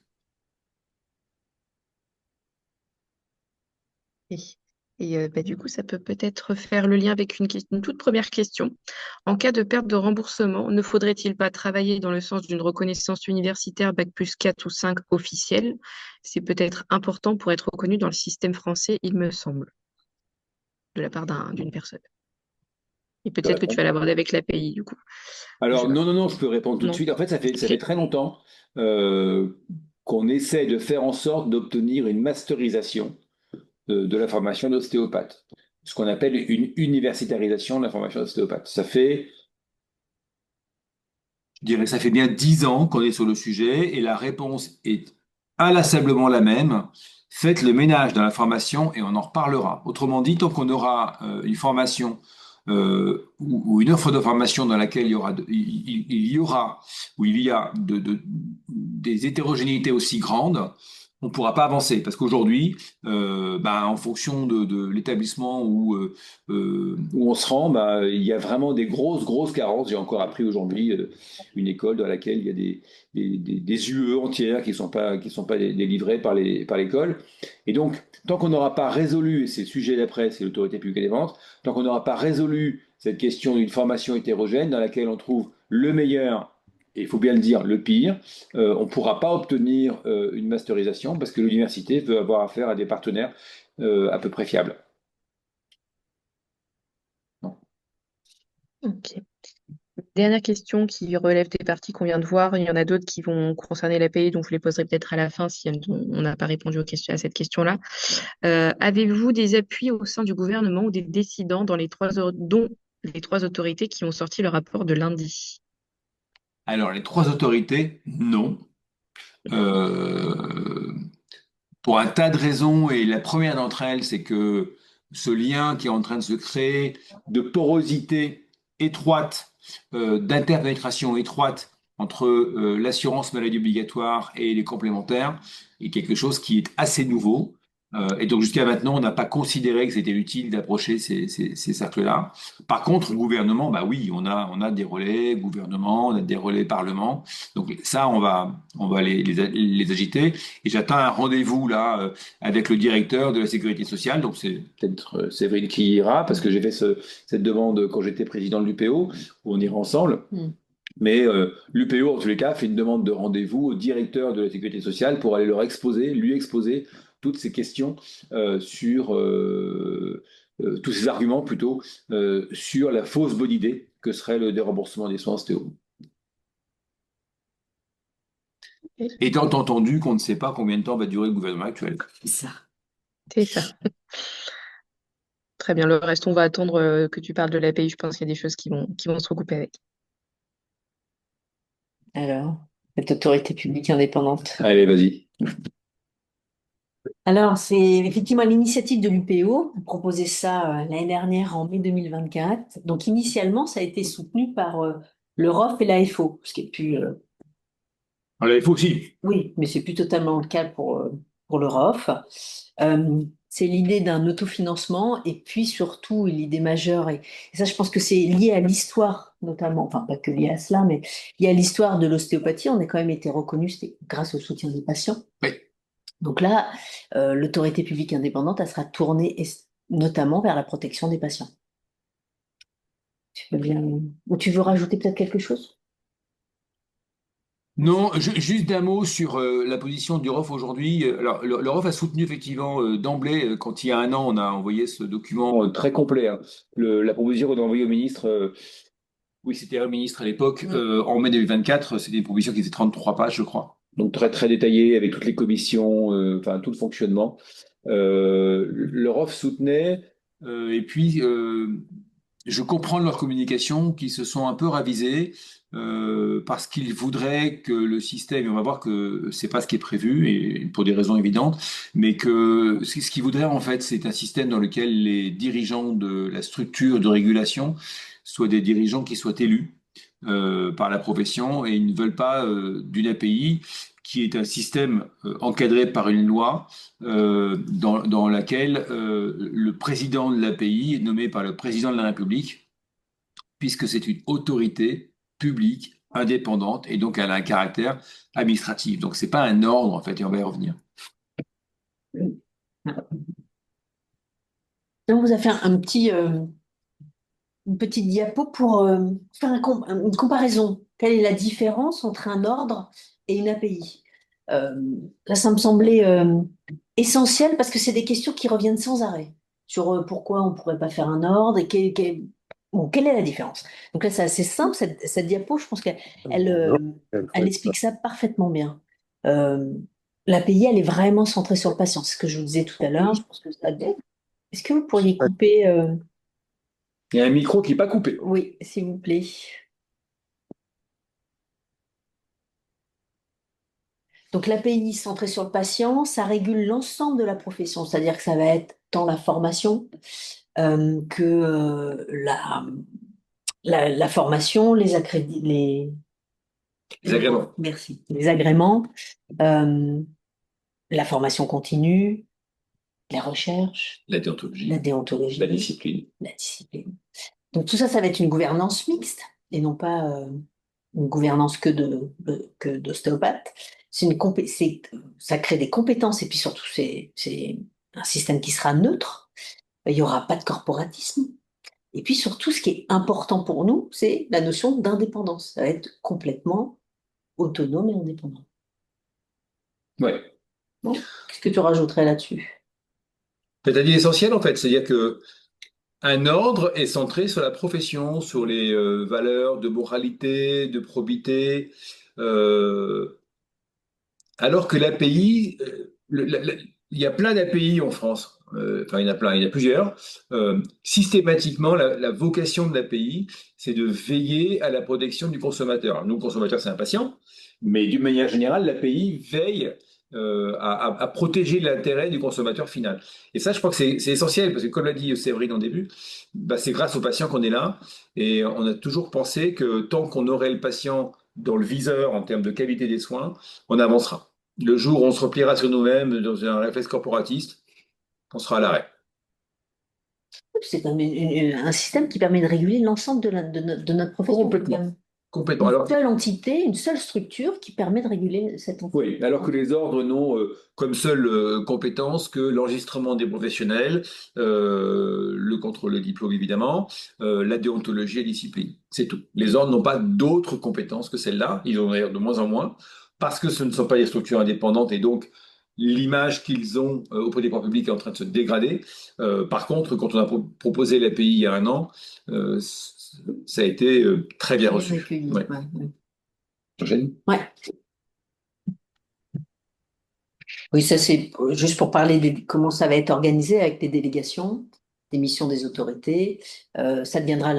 Du coup, ça peut peut-être faire le lien avec une toute première question. En cas de perte de remboursement, ne faudrait-il pas travailler dans le sens d'une reconnaissance universitaire Bac+4 ou 5 officielle? C'est peut-être important pour être reconnu dans le système français, il me semble, de la part d'une personne. Et Je peux peut-être que tu vas répondre. l'aborder avec l'API, du coup. Alors, Je... non, non, non, je peux répondre tout de Non. suite. En fait, ça fait Ok. très longtemps qu'on essaie de faire en sorte d'obtenir une masterisation de la formation d'ostéopathe, ce qu'on appelle une universitarisation de la formation d'ostéopathe. Je dirais, ça fait bien 10 ans qu'on est sur le sujet et la réponse est inlassablement la même. Faites le ménage dans la formation et on en reparlera. Autrement dit, tant qu'on aura une formation ou une offre de formation dans laquelle il y aura ou il y a des hétérogénéités aussi grandes, on ne pourra pas avancer. Parce qu'aujourd'hui, en fonction de l'établissement où on se rend, il y a vraiment des grosses carences. J'ai encore appris aujourd'hui une école dans laquelle il y a des UE entières qui sont pas délivrées par l'école. Et donc, tant qu'on n'aura pas résolu, et c'est le sujet d'après, c'est l'autorité publique des ventes, tant qu'on n'aura pas résolu cette question d'une formation hétérogène dans laquelle on trouve le meilleur, et il faut bien le dire, le pire, on ne pourra pas obtenir une masterisation parce que l'université veut avoir affaire à des partenaires à peu près fiables. Ok. Dernière question qui relève des parties qu'on vient de voir. Il y en a d'autres qui vont concerner l'API, donc je les poserai peut-être à la fin si on n'a pas répondu à cette question-là. Avez-vous des appuis au sein du gouvernement ou des décidents dont les trois autorités qui ont sorti le rapport de lundi? Alors, les trois autorités, non. Euh, pour un tas de raisons, et la première d'entre elles, c'est que ce lien qui est en train de se créer de porosité étroite d'interpénétration étroite entre l'assurance maladie obligatoire et les complémentaires est quelque chose qui est assez nouveau. Et donc jusqu'à maintenant, on n'a pas considéré que c'était utile d'approcher ces cercles-là. Par contre, gouvernement, bah oui, on a des relais gouvernement, on a des relais parlement. Donc ça, on va les agiter. Et j'attends un rendez-vous là avec le directeur de la sécurité sociale. Donc c'est peut-être Séverine qui ira parce que j'ai fait cette demande quand j'étais président de l'UPO, où on ira ensemble. Mais l'UPO, en tous les cas, fait une demande de rendez-vous au directeur de la sécurité sociale pour aller lui exposer toutes ces questions sur tous ces arguments plutôt sur la fausse bonne idée que serait le déremboursement des soins ostéo. Étant entendu qu'on ne sait pas combien de temps va durer le gouvernement actuel. C'est ça. C'est ça. Très bien. Le reste, on va attendre que tu parles de l'API. Je pense qu'il y a des choses qui vont se recouper avec. Alors, cette autorité publique indépendante. Allez, vas-y. Alors, c'est effectivement à l'initiative de l'UPO, proposé ça l'année dernière en mai 2024. Donc, initialement, ça a été soutenu par le ROF et l'AFO, ce qui est plus. Il faut aussi. Oui, mais c'est plus totalement le cas pour le ROF. C'est l'idée d'un autofinancement et puis surtout l'idée majeure, et ça je pense que c'est lié à l'histoire notamment, enfin pas que lié à cela, mais lié à l'histoire de l'ostéopathie. On a quand même été reconnu, c'était grâce au soutien des patients. Oui. Donc là, l'autorité publique indépendante, elle sera tournée notamment vers la protection des patients. Ou tu veux rajouter peut-être quelque chose? Non, juste d'un mot sur la position du ROF aujourd'hui. Alors, le ROF a soutenu effectivement d'emblée, quand il y a un an, on a envoyé ce document très complet, hein. La proposition qu'on a envoyée au ministre, oui, c'était un ministre à l'époque, en mai 2024, c'était une proposition qui faisait 33 pages, je crois. Donc très très détaillée avec toutes les commissions, enfin tout le fonctionnement. Le ROF soutenait, et puis je comprends de leur communication qu'ils se sont un peu ravisés parce qu'ils voudraient que le système, et on va voir que c'est pas ce qui est prévu et pour des raisons évidentes, mais que ce qu'ils voudraient en fait, c'est un système dans lequel les dirigeants de la structure de régulation soient des dirigeants qui soient élus par la profession et ils ne veulent pas d'une API qui est un système encadré par une loi dans laquelle le président de l'API est nommé par le président de la République, puisque c'est une autorité publique indépendante et donc elle a un caractère administratif. Donc c'est pas un ordre en fait, et on va y revenir. On vous a fait une petite diapo pour faire une comparaison. Quelle est la différence entre un ordre et une API? Là, ça me semblait essentiel parce que c'est des questions qui reviennent sans arrêt sur pourquoi on ne pourrait pas faire un ordre et bon, quelle est la différence. Donc là, c'est assez simple, cette diapo, je pense elle explique ça parfaitement bien. L'API, elle est vraiment centrée sur le patient. C'est ce que je vous disais tout à l'heure. Je pense que est-ce que vous pourriez couper Il y a un micro qui n'est pas coupé. Oui, s'il vous plaît. Donc l'API centrée sur le patient, ça régule l'ensemble de la profession, c'est-à-dire que ça va être tant la formation que la formation, les agréments. Merci. Les agréments, la formation continue, la recherche, La déontologie, la déontologie, la discipline. la discipline. Donc tout ça, ça va être une gouvernance mixte et non pas une gouvernance que d'ostéopathes. Ça crée des compétences et puis surtout, c'est un système qui sera neutre. Il n'y aura pas de corporatisme. Et puis surtout, ce qui est important pour nous, c'est la notion d'indépendance. Ça va être complètement autonome et indépendant. Ouais. Bon, qu'est-ce que tu rajouterais là-dessus? Tu as dit l'essentiel en fait, c'est-à-dire que un ordre est centré sur la profession, sur les valeurs de moralité, de probité, alors que l'API, il y a plein d'API en France. Enfin, il y en a plein, il y en a plusieurs. Systématiquement, la vocation de l'API, c'est de veiller à la protection du consommateur. Alors, nous, le consommateur, c'est un patient, mais d'une manière générale, l'API veille à protéger l'intérêt du consommateur final. Et ça, je crois que c'est essentiel, parce que comme l'a dit Séverine en début, bah, c'est grâce aux patients qu'on est là, et on a toujours pensé que tant qu'on aurait le patient dans le viseur en termes de qualité des soins, on avancera. Le jour où on se repliera sur nous-mêmes dans un réflexe corporatiste, on sera à l'arrêt. C'est quand même un système qui permet de réguler l'ensemble de notre profession. Complètement. Complètement. Une Alors, seule entité, une seule structure qui permet de réguler cette entité. oui, alors que les ordres n'ont comme seule compétence que l'enregistrement des professionnels, le contrôle de diplôme évidemment, la déontologie et la discipline. C'est tout. Les ordres n'ont pas d'autres compétences que celles-là. Ils en ont d'ailleurs de moins en moins parce que ce ne sont pas des structures indépendantes et donc l'image qu'ils ont auprès des pouvoirs publics est en train de se dégrader. Par contre, quand on a proposé l'API il y a un an, ça a été très bien reçu. Accueilli, Ouais. ouais. J'enchaîne. Ouais. Oui, ça c'est juste pour parler de comment ça va être organisé avec les délégations, des missions des autorités. Ça deviendra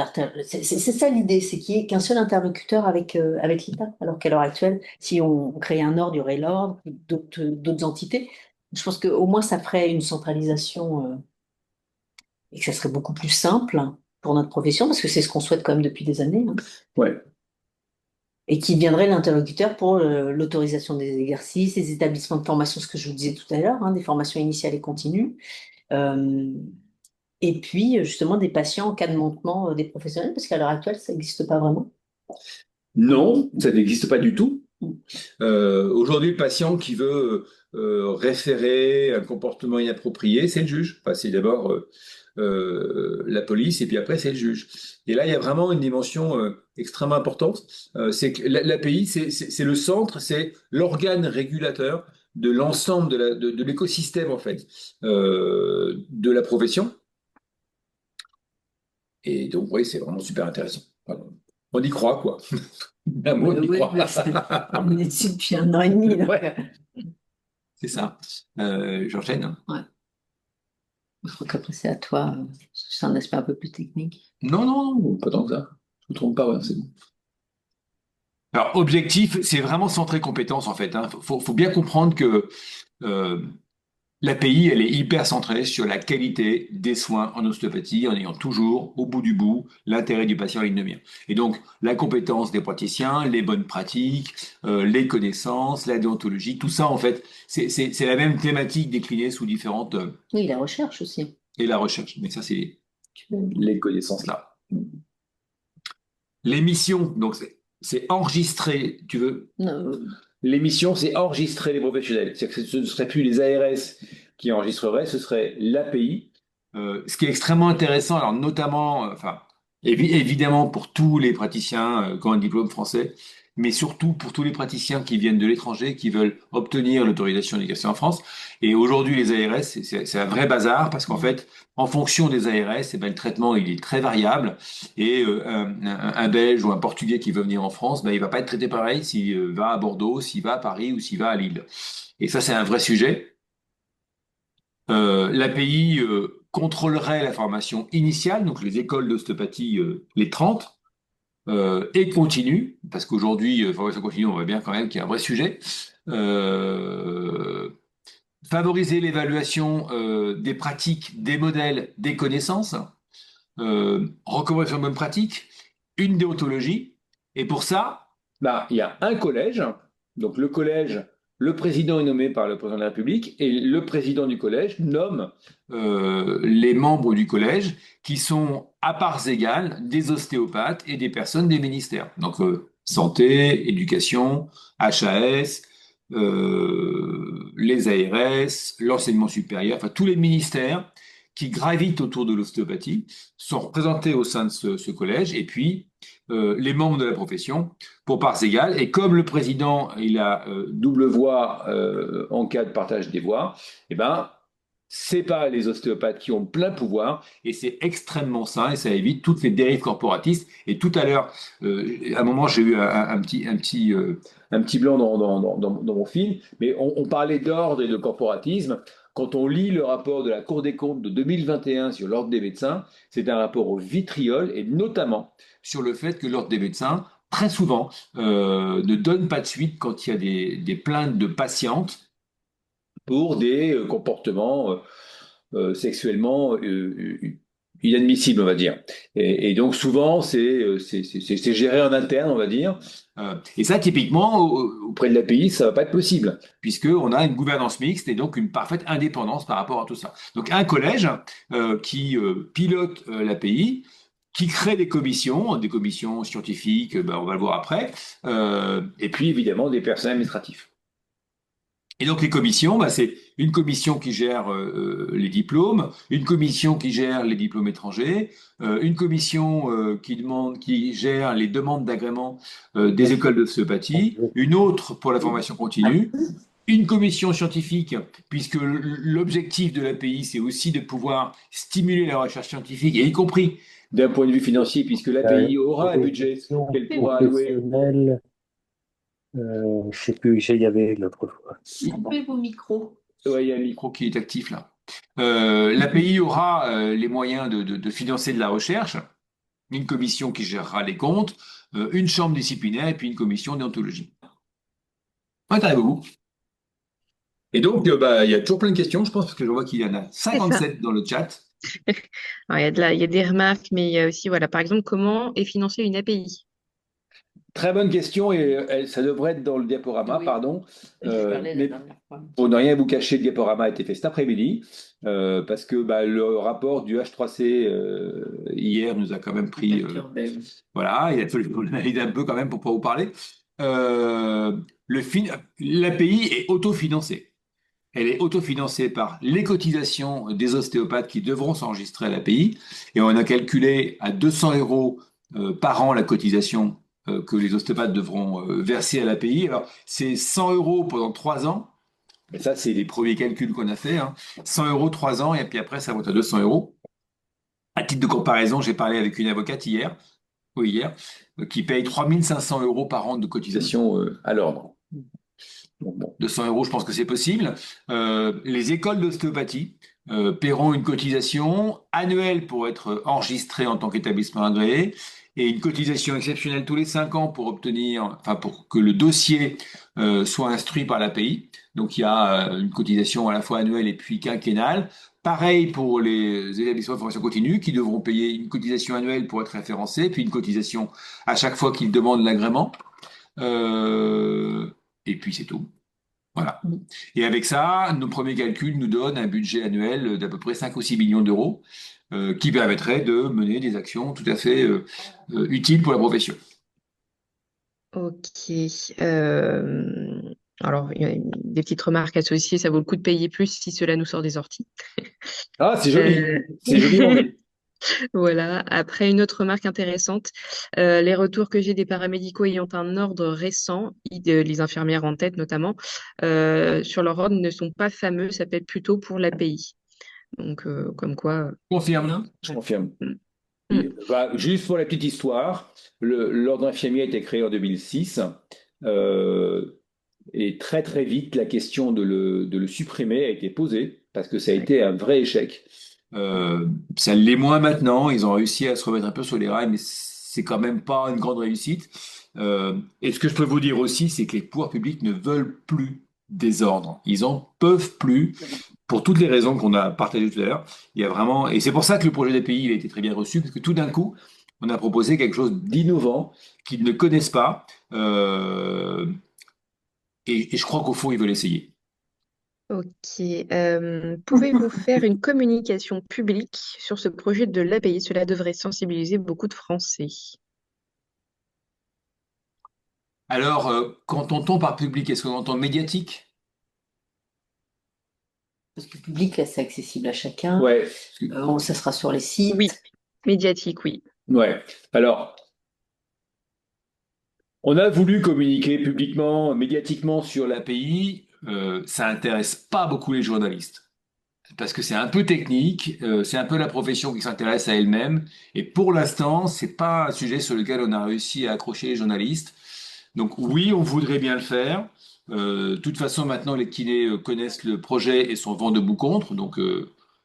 c'est ça l'idée, c'est qu'il n'y ait qu'un seul interlocuteur avec l'État. Alors qu'à l'heure actuelle, si on crée un ordre, il y aurait l'ordre, d'autres entités. Je pense qu'au moins ça ferait une centralisation et que ça serait beaucoup plus simple pour notre profession, parce que c'est ce qu'on souhaite quand même depuis des années. Hein. Ouais. Et qui deviendrait l'interlocuteur pour l'autorisation des exercices, les établissements de formation, ce que je vous disais tout à l'heure, hein, des formations initiales et continues, euh, et puis justement des patients en cas de manquement des professionnels, parce qu'à l'heure actuelle, ça n'existe pas vraiment. Non, ça n'existe pas du tout. Aujourd'hui, le patient qui veut référer un comportement inapproprié, c'est le juge. Enfin, c'est d'abord la police et puis après, c'est le juge. Et là, il y a vraiment une dimension extrêmement importante. C'est que l'API, c'est le centre, c'est l'organe régulateur de l'ensemble de l'écosystème, en fait, de la profession. Et donc, oui, c'est vraiment super intéressant. Pardon. On y croit, quoi. Un mot, on y Oui, croit. on est dessus depuis 1 an et demi. Donc, Ouais. C'est ça. J'enchaîne. ouais. Je crois qu'après, c'est à toi. C'est un aspect un peu plus technique. Non, non, non, pas tant que ça. Je me trompe pas, ouais, c'est bon. Alors, objectif, c'est vraiment centré compétences, en fait. Hein. Faut bien comprendre que euh, l'API, elle est hyper centrée sur la qualité des soins en ostéopathie, en ayant toujours, au bout du bout, l'intérêt du patient en ligne de mire. Et donc, la compétence des praticiens, les bonnes pratiques, les connaissances, la déontologie, tout ça, en fait, c'est la même thématique déclinée sous différentes... Oui, la recherche aussi. et la recherche. Mais ça, c'est Tu veux- les connaissances là. L'émission, donc c'est enregistrer, tu veux. Non, L'émission, c'est enregistrer les professionnels. C'est-à-dire que ce ne serait plus les ARS qui enregistreraient, ce serait l'API. Ce qui est extrêmement intéressant, alors notamment, enfin, évidemment pour tous les praticiens qui ont un diplôme français, mais surtout pour tous les praticiens qui viennent de l'étranger, qui veulent obtenir l'autorisation d'exercer en France. Et aujourd'hui, les ARS, c'est un vrai bazar parce qu'en fait, en fonction des ARS, eh ben, le traitement il est très variable. Et un Belge ou un Portugais qui veut venir en France, ben, il va pas être traité pareil s'il va à Bordeaux, s'il va à Paris ou s'il va à Lille. Et ça, c'est un vrai sujet. L'API contrôlerait la formation initiale, donc les écoles d'ostéopathie, les 30, et continue, parce qu'aujourd'hui, formation continue, on voit bien quand même qu'il y a un vrai sujet. Euh, Favoriser l'évaluation des pratiques, des modèles, des connaissances, recommandation de bonne pratique, une déontologie. Et pour ça, bah, il y a un collège. Donc le collège, le président est nommé par le président de la République et le président du collège nomme les membres du collège qui sont à parts égales des ostéopathes et des personnes des ministères. Donc santé, éducation, HAS, les ARS, l'enseignement supérieur, enfin tous les ministères qui gravitent autour de l'ostéopathie sont représentés au sein de ce collège et puis les membres de la profession pour parts égales. Et comme le président il a double voix en cas de partage des voix, eh ben c'est pas les ostéopathes qui ont plein pouvoir et c'est extrêmement sain et ça évite toutes les dérives corporatistes. Et tout à l'heure, à un moment, j'ai eu un petit blanc dans mon film, mais on parlait d'ordre et de corporatisme. Quand on lit le rapport de la Cour des comptes de 2021 sur l'ordre des médecins, c'est un rapport au vitriol et notamment sur le fait que l'ordre des médecins, très souvent, ne donne pas de suite quand il y a des plaintes de patientes pour des comportements sexuellement inadmissibles, on va dire. Et donc souvent, c'est géré en interne, on va dire. Et ça, typiquement, auprès de l'API, ça va pas être possible, puisqu'on a une gouvernance mixte et donc une parfaite indépendance par rapport à tout ça. Donc un collège qui pilote l'API, qui crée des commissions scientifiques, ben, on va le voir après, et puis évidemment des personnels administratifs. Et donc les commissions, bah, c'est une commission qui gère les diplômes, une commission qui gère les diplômes étrangers, une commission qui gère les demandes d'agrément des écoles d'ostéopathie, une autre pour la formation continue, une commission scientifique, puisque l'objectif de l'API, c'est aussi de pouvoir stimuler la recherche scientifique, et y compris d'un point de vue financier, puisque l'API aura un budget Formation qu'elle pourra allouer. professionnelle, je sais plus, il y avait l'autre fois. Coupez vos micros. Ouais, il y a un micro qui est actif là. L'API aura les moyens de financer de la recherche, une commission qui gérera les comptes, une chambre disciplinaire et puis une commission déontologie. Intérêt beaucoup. Et donc, bah, il y a toujours plein de questions, je pense, parce que je vois qu'il y en a C'est ça. 57 dans le chat. Alors, il y a des remarques, mais il y a aussi, voilà, par exemple, comment est financée une API? Très bonne question et ça devrait être dans le diaporama, Oui. pardon. Je parlais la Mais dernière fois. pour ne rien vous cacher, le diaporama a été fait cet après-midi parce que bah, le rapport du H3C hier nous a quand même pris. Perturbé. Voilà, il a fallu qu'on analyse un peu quand même pour pouvoir vous parler. Euh, L'API est autofinancée. Elle est autofinancée par les cotisations des ostéopathes qui devront s'enregistrer à l'API. Et on a calculé à 200 euros par an la cotisation que les ostéopathes devront verser à l'API. Alors, c'est 100 euros pendant 3 ans. Et ça, c'est les premiers calculs qu'on a fait. 100 euros 3 ans, et puis après, ça monte à 200 euros. À titre de comparaison, j'ai parlé avec une avocate hier, qui paye 3500 euros par an de cotisation à l'ordre. Bon, 200 euros, je pense que c'est possible. Les écoles d'ostéopathie paieront une cotisation annuelle pour être enregistrées en tant qu'établissement agréé et une cotisation exceptionnelle tous les 5 ans pour pour que le dossier soit instruit par l'API. Donc il y a une cotisation à la fois annuelle et puis quinquennale. Pareil pour les établissements de formation continue qui devront payer une cotisation annuelle pour être référencés, puis une cotisation à chaque fois qu'ils demandent l'agrément. Euh, et puis c'est tout. Voilà. Et avec ça, nos premiers calculs nous donnent un budget annuel d'à peu près 5 ou 6 millions d'euros qui permettrait de mener des actions tout à fait utiles pour la profession. Ok. Alors, il y a des petites remarques associées. Ça vaut le coup de payer plus si cela nous sort des orties. Ah, c'est joli. Euh, C'est joliment dit. Voilà. Après, une autre remarque intéressante, les retours que j'ai des paramédicaux ayant un ordre récent, les infirmières en tête notamment, sur leur ordre ne sont pas fameux, ça peut être plutôt pour l'API. Donc, comme quoi. Confirme. Je confirme. Mm. Et, bah, juste pour la petite histoire, l'ordre infirmier a été créé en 2006. Et très très vite, la question de le supprimer a été posée parce que ça a été un vrai échec. Ça l'est moins maintenant. Ils ont réussi à se remettre un peu sur les rails, mais c'est quand même pas une grande réussite. Et ce que je peux vous dire aussi, c'est que les pouvoirs publics ne veulent plus des ordres. Ils en peuvent plus pour toutes les raisons qu'on a partagées tout à l'heure. Il y a vraiment, et c'est pour ça que le projet des pays il a été très bien reçu, parce que tout d'un coup, on a proposé quelque chose d'innovant qu'ils ne connaissent pas. Et je crois qu'au fond, ils veulent essayer. Ok. Pouvez-vous faire une communication publique sur ce projet de l'API? Cela devrait sensibiliser beaucoup de Français. Alors, quand on entend par public, est-ce qu'on entend médiatique? Parce que le public, là, c'est accessible à chacun. Ouais. Ça sera sur les sites. Oui, médiatique, oui. Ouais. Alors, on a voulu communiquer publiquement, médiatiquement sur l'API. Ça intéresse pas beaucoup les journalistes. Parce que c'est un peu technique, c'est un peu la profession qui s'intéresse à elle-même. Et pour l'instant, c'est pas un sujet sur lequel on a réussi à accrocher les journalistes. Donc oui, on voudrait bien le faire. De toute façon, maintenant, les kinés connaissent le projet et sont vent debout contre. Donc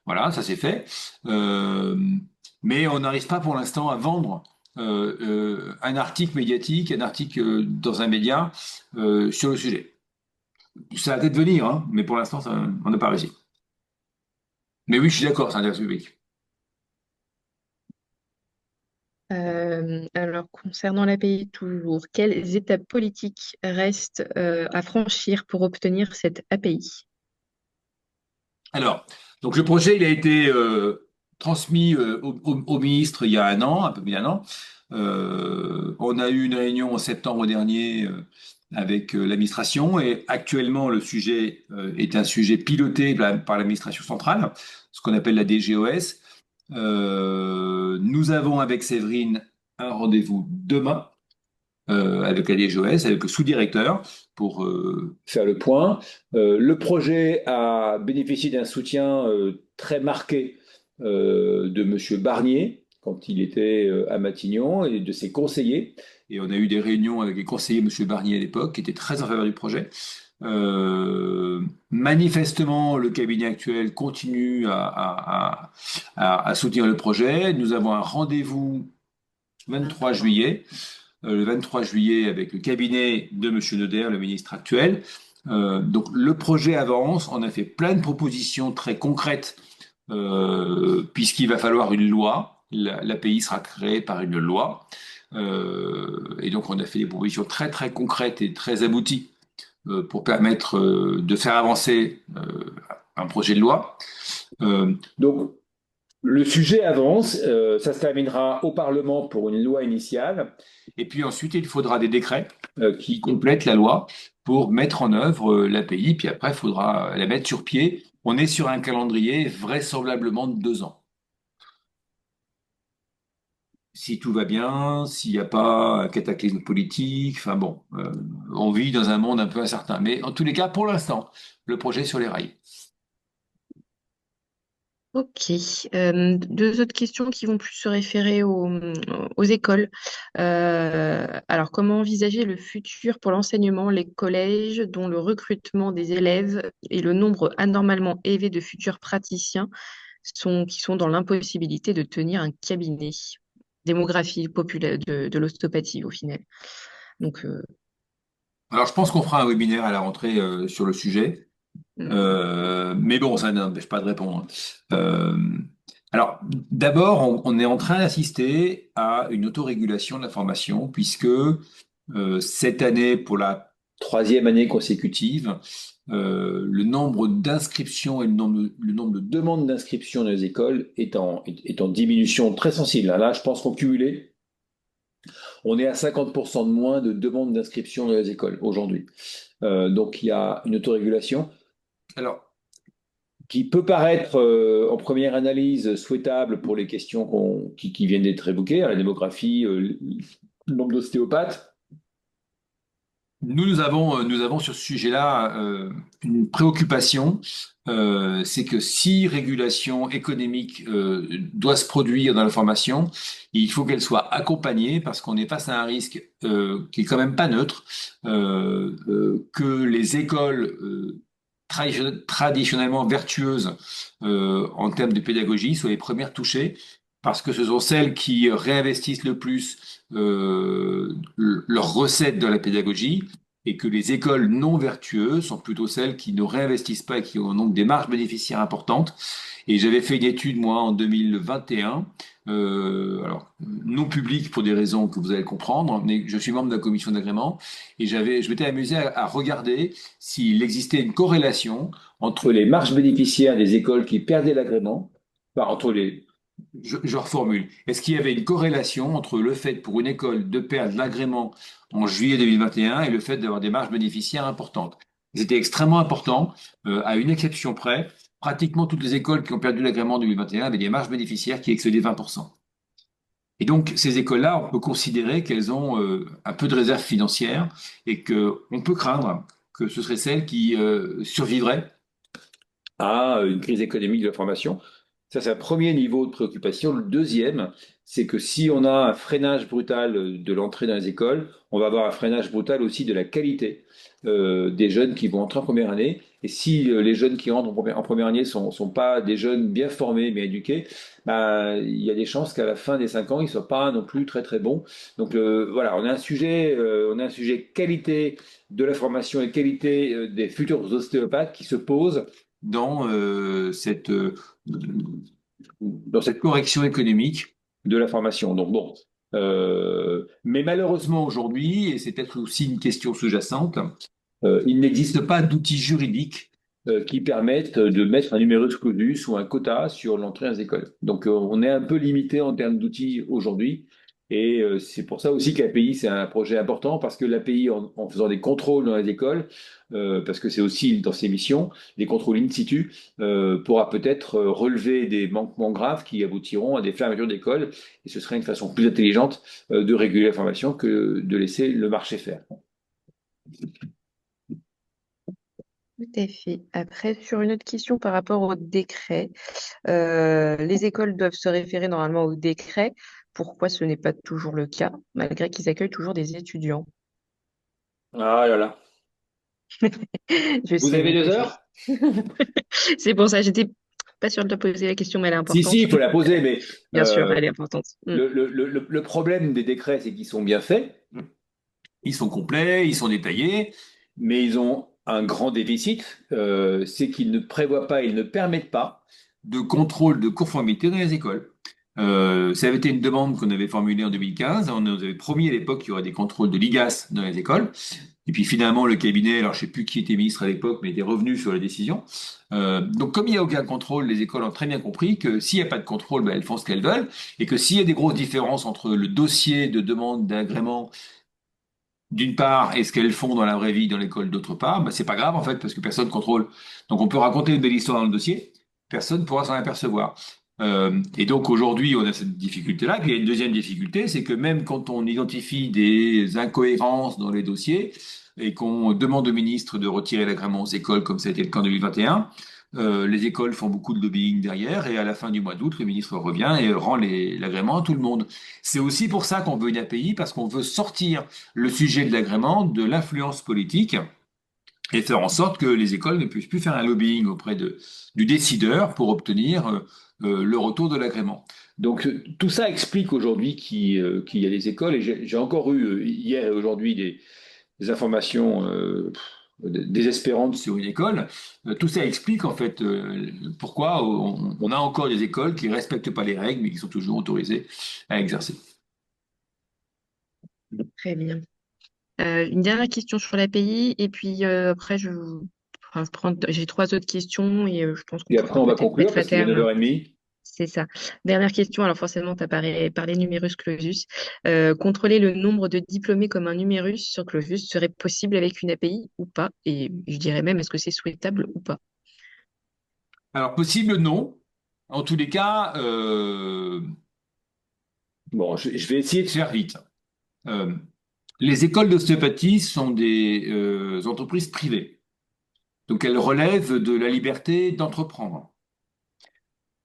voilà, ça c'est fait. Euh, mais on n'arrive pas pour l'instant à vendre un article médiatique, un article dans un média sur le sujet. Ça va peut-être venir, hein, mais pour l'instant, on n'a pas réussi. Mais oui, je suis d'accord, c'est un service public. Alors, concernant l'API toujours, quelles étapes politiques restent à franchir pour obtenir cette API? Alors, donc le projet, il a été transmis au ministre il y a un an, un peu plus d'un an. On a eu une réunion en septembre dernier avec l'administration et actuellement le sujet est un sujet piloté par l'administration centrale, ce qu'on appelle la DGOS. Nous avons avec Séverine un rendez-vous demain avec la DGOS, avec le sous-directeur, pour faire le point. Le projet a bénéficié d'un soutien très marqué de Monsieur Barnier quand il était à Matignon et de ses conseillers. Et on a eu des réunions avec les conseillers Monsieur Barnier à l'époque, qui étaient très en faveur du projet. Manifestement, le cabinet actuel continue à soutenir le projet. Nous avons un rendez-vous 23 juillet le 23 juillet avec le cabinet de M. Noder, le ministre actuel. Donc le projet avance, on a fait plein de propositions très concrètes puisqu'il va falloir une loi. L'API sera créée par une loi. Et donc on a fait des propositions très très concrètes et très abouties pour permettre de faire avancer un projet de loi. Donc le sujet avance, ça se terminera au Parlement pour une loi initiale, et puis ensuite il faudra des décrets qui complètent la loi pour mettre en œuvre l'API, puis après il faudra la mettre sur pied. On est sur un calendrier vraisemblablement de 2 ans. Si tout va bien, s'il n'y a pas un cataclysme politique, enfin bon, on vit dans un monde un peu incertain. Mais en tous les cas, pour l'instant, le projet est sur les rails. Ok. Deux autres questions qui vont plus se référer aux écoles. Alors, comment envisager le futur pour l'enseignement, les collèges, dont le recrutement des élèves et le nombre anormalement élevé de futurs praticiens qui sont dans l'impossibilité de tenir un cabinet? Démographie populaire de l'ostéopathie au final. Donc, Alors je pense qu'on fera un webinaire à la rentrée sur le sujet. Mais bon, ça n'empêche pas de répondre. Euh, alors, d'abord, on est en train d'assister à une autorégulation de la formation, puisque cette année, pour la troisième année consécutive, le nombre d'inscriptions et le nombre de demandes d'inscription dans les écoles est en diminution très sensible. Là, je pense qu'en cumulé, on est à 50% de moins de demandes d'inscription dans les écoles aujourd'hui. Donc, il y a une autorégulation. Alors, qui peut paraître en première analyse souhaitable pour les questions qui viennent d'être évoquées, la démographie, le nombre d'ostéopathes. Nous avons sur ce sujet-là une préoccupation, c'est que si régulation économique doit se produire dans la formation, il faut qu'elle soit accompagnée parce qu'on est face à un risque qui est quand même pas neutre, que les écoles traditionnellement vertueuses en termes de pédagogie soient les premières touchées, parce que ce sont celles qui réinvestissent le plus leurs recettes dans la pédagogie, et que les écoles non vertueuses sont plutôt celles qui ne réinvestissent pas et qui ont donc des marges bénéficiaires importantes. Et j'avais fait une étude, moi, en 2021, alors non publique pour des raisons que vous allez comprendre, mais je suis membre de la commission d'agrément, et je m'étais amusé à regarder s'il existait une corrélation entre les marges bénéficiaires des écoles qui perdaient l'agrément, enfin, je reformule. Est-ce qu'il y avait une corrélation entre le fait pour une école de perdre l'agrément en juillet 2021 et le fait d'avoir des marges bénéficiaires importantes? C'était extrêmement important, à une exception près. Pratiquement toutes les écoles qui ont perdu l'agrément en 2021 avaient des marges bénéficiaires qui excédaient 20%. Et donc, ces écoles-là, on peut considérer qu'elles ont un peu de réserve financière et qu'on peut craindre que ce seraient celles qui survivraient à une crise économique de la formation. Ça, c'est un premier niveau de préoccupation. Le deuxième, c'est que si on a un freinage brutal de l'entrée dans les écoles, on va avoir un freinage brutal aussi de la qualité des jeunes qui vont entrer en première année. Et si les jeunes qui rentrent en première année sont pas des jeunes bien formés, mais éduqués, bah, il y a des chances qu'à la fin des 5 ans, ils soient pas non plus très très bons. Donc voilà, on a un sujet qualité de la formation et qualité des futurs ostéopathes qui se posent dans dans cette correction économique de la formation. Donc bon, mais malheureusement aujourd'hui, et c'est peut-être aussi une question sous-jacente, il n'existe pas d'outils juridiques qui permettent de mettre un numerus clausus ou un quota sur l'entrée dans les écoles. Donc on est un peu limité en termes d'outils aujourd'hui. Et c'est pour ça aussi que l'API, c'est un projet important, parce que l'API, en faisant des contrôles dans les écoles, parce que c'est aussi dans ses missions, des contrôles in situ, pourra peut-être relever des manquements graves qui aboutiront à des fermetures d'écoles. Et ce serait une façon plus intelligente de réguler la formation que de laisser le marché faire. Tout à fait. Après, sur une autre question par rapport au décret, les écoles doivent se référer normalement au décret. Pourquoi ce n'est pas toujours le cas, malgré qu'ils accueillent toujours des étudiants? Ah là là. Je Vous sais, avez mais 2 heures? c'est pour ça, j'étais pas sûre de te poser la question, mais elle est Si, importante. il faut la poser, mais Bien sûr, elle est importante. le problème des décrets, c'est qu'ils sont bien faits, ils sont complets, ils sont détaillés, mais ils ont un grand déficit, c'est qu'ils ne prévoient pas, ils ne permettent pas de contrôle de conformité dans les écoles. Ça avait été une demande qu'on avait formulée en 2015. On nous avait promis à l'époque qu'il y aurait des contrôles de l'IGAS dans les écoles. Et puis finalement, le cabinet, alors je ne sais plus qui était ministre à l'époque, mais était revenu sur la décision. Donc comme il n'y a aucun contrôle, les écoles ont très bien compris que s'il n'y a pas de contrôle, ben, elles font ce qu'elles veulent, et que s'il y a des grosses différences entre le dossier de demande d'agrément d'une part et ce qu'elles font dans la vraie vie dans l'école d'autre part, ben, c'est pas grave en fait parce que personne ne contrôle. Donc on peut raconter une belle histoire dans le dossier, personne ne pourra s'en apercevoir. Et donc aujourd'hui, on a cette difficulté-là. Puis il y a une deuxième difficulté, c'est que même quand on identifie des incohérences dans les dossiers et qu'on demande au ministre de retirer l'agrément aux écoles, comme ça a été le cas en 2021, les écoles font beaucoup de lobbying derrière et à la fin du mois d'août, le ministre revient et rend l'agrément à tout le monde. C'est aussi pour ça qu'on veut une API, parce qu'on veut sortir le sujet de l'agrément de l'influence politique et faire en sorte que les écoles ne puissent plus faire un lobbying auprès du décideur pour obtenir le retour de l'agrément. Donc tout ça explique aujourd'hui qu'il y a des écoles, et j'ai encore eu hier et aujourd'hui des informations désespérantes sur une école. Tout ça explique en fait pourquoi on a encore des écoles qui ne respectent pas les règles mais qui sont toujours autorisées à exercer. Très bien. Une dernière question sur l'API, et puis après, enfin, j'ai trois autres questions et je pense qu'on Et après pourra on va peut-être conclure mettre à parce qu'il est terme. 9h30. C'est ça. Dernière question, alors forcément, tu as parlé numerus clausus. Contrôler le nombre de diplômés comme un numérus sur clausus serait possible avec une API ou pas? Et je dirais même, est-ce que c'est souhaitable ou pas? Alors possible, non. En tous les cas, bon, je vais essayer de faire vite. Euh, les écoles d'ostéopathie sont des entreprises privées, donc elles relèvent de la liberté d'entreprendre.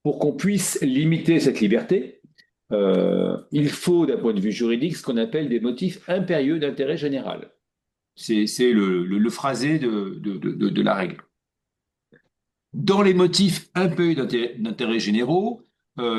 Pour qu'on puisse limiter cette liberté, il faut, d'un point de vue juridique, ce qu'on appelle des motifs impérieux d'intérêt général. C'est le phrasé de la règle. Dans les motifs impérieux d'intérêt généraux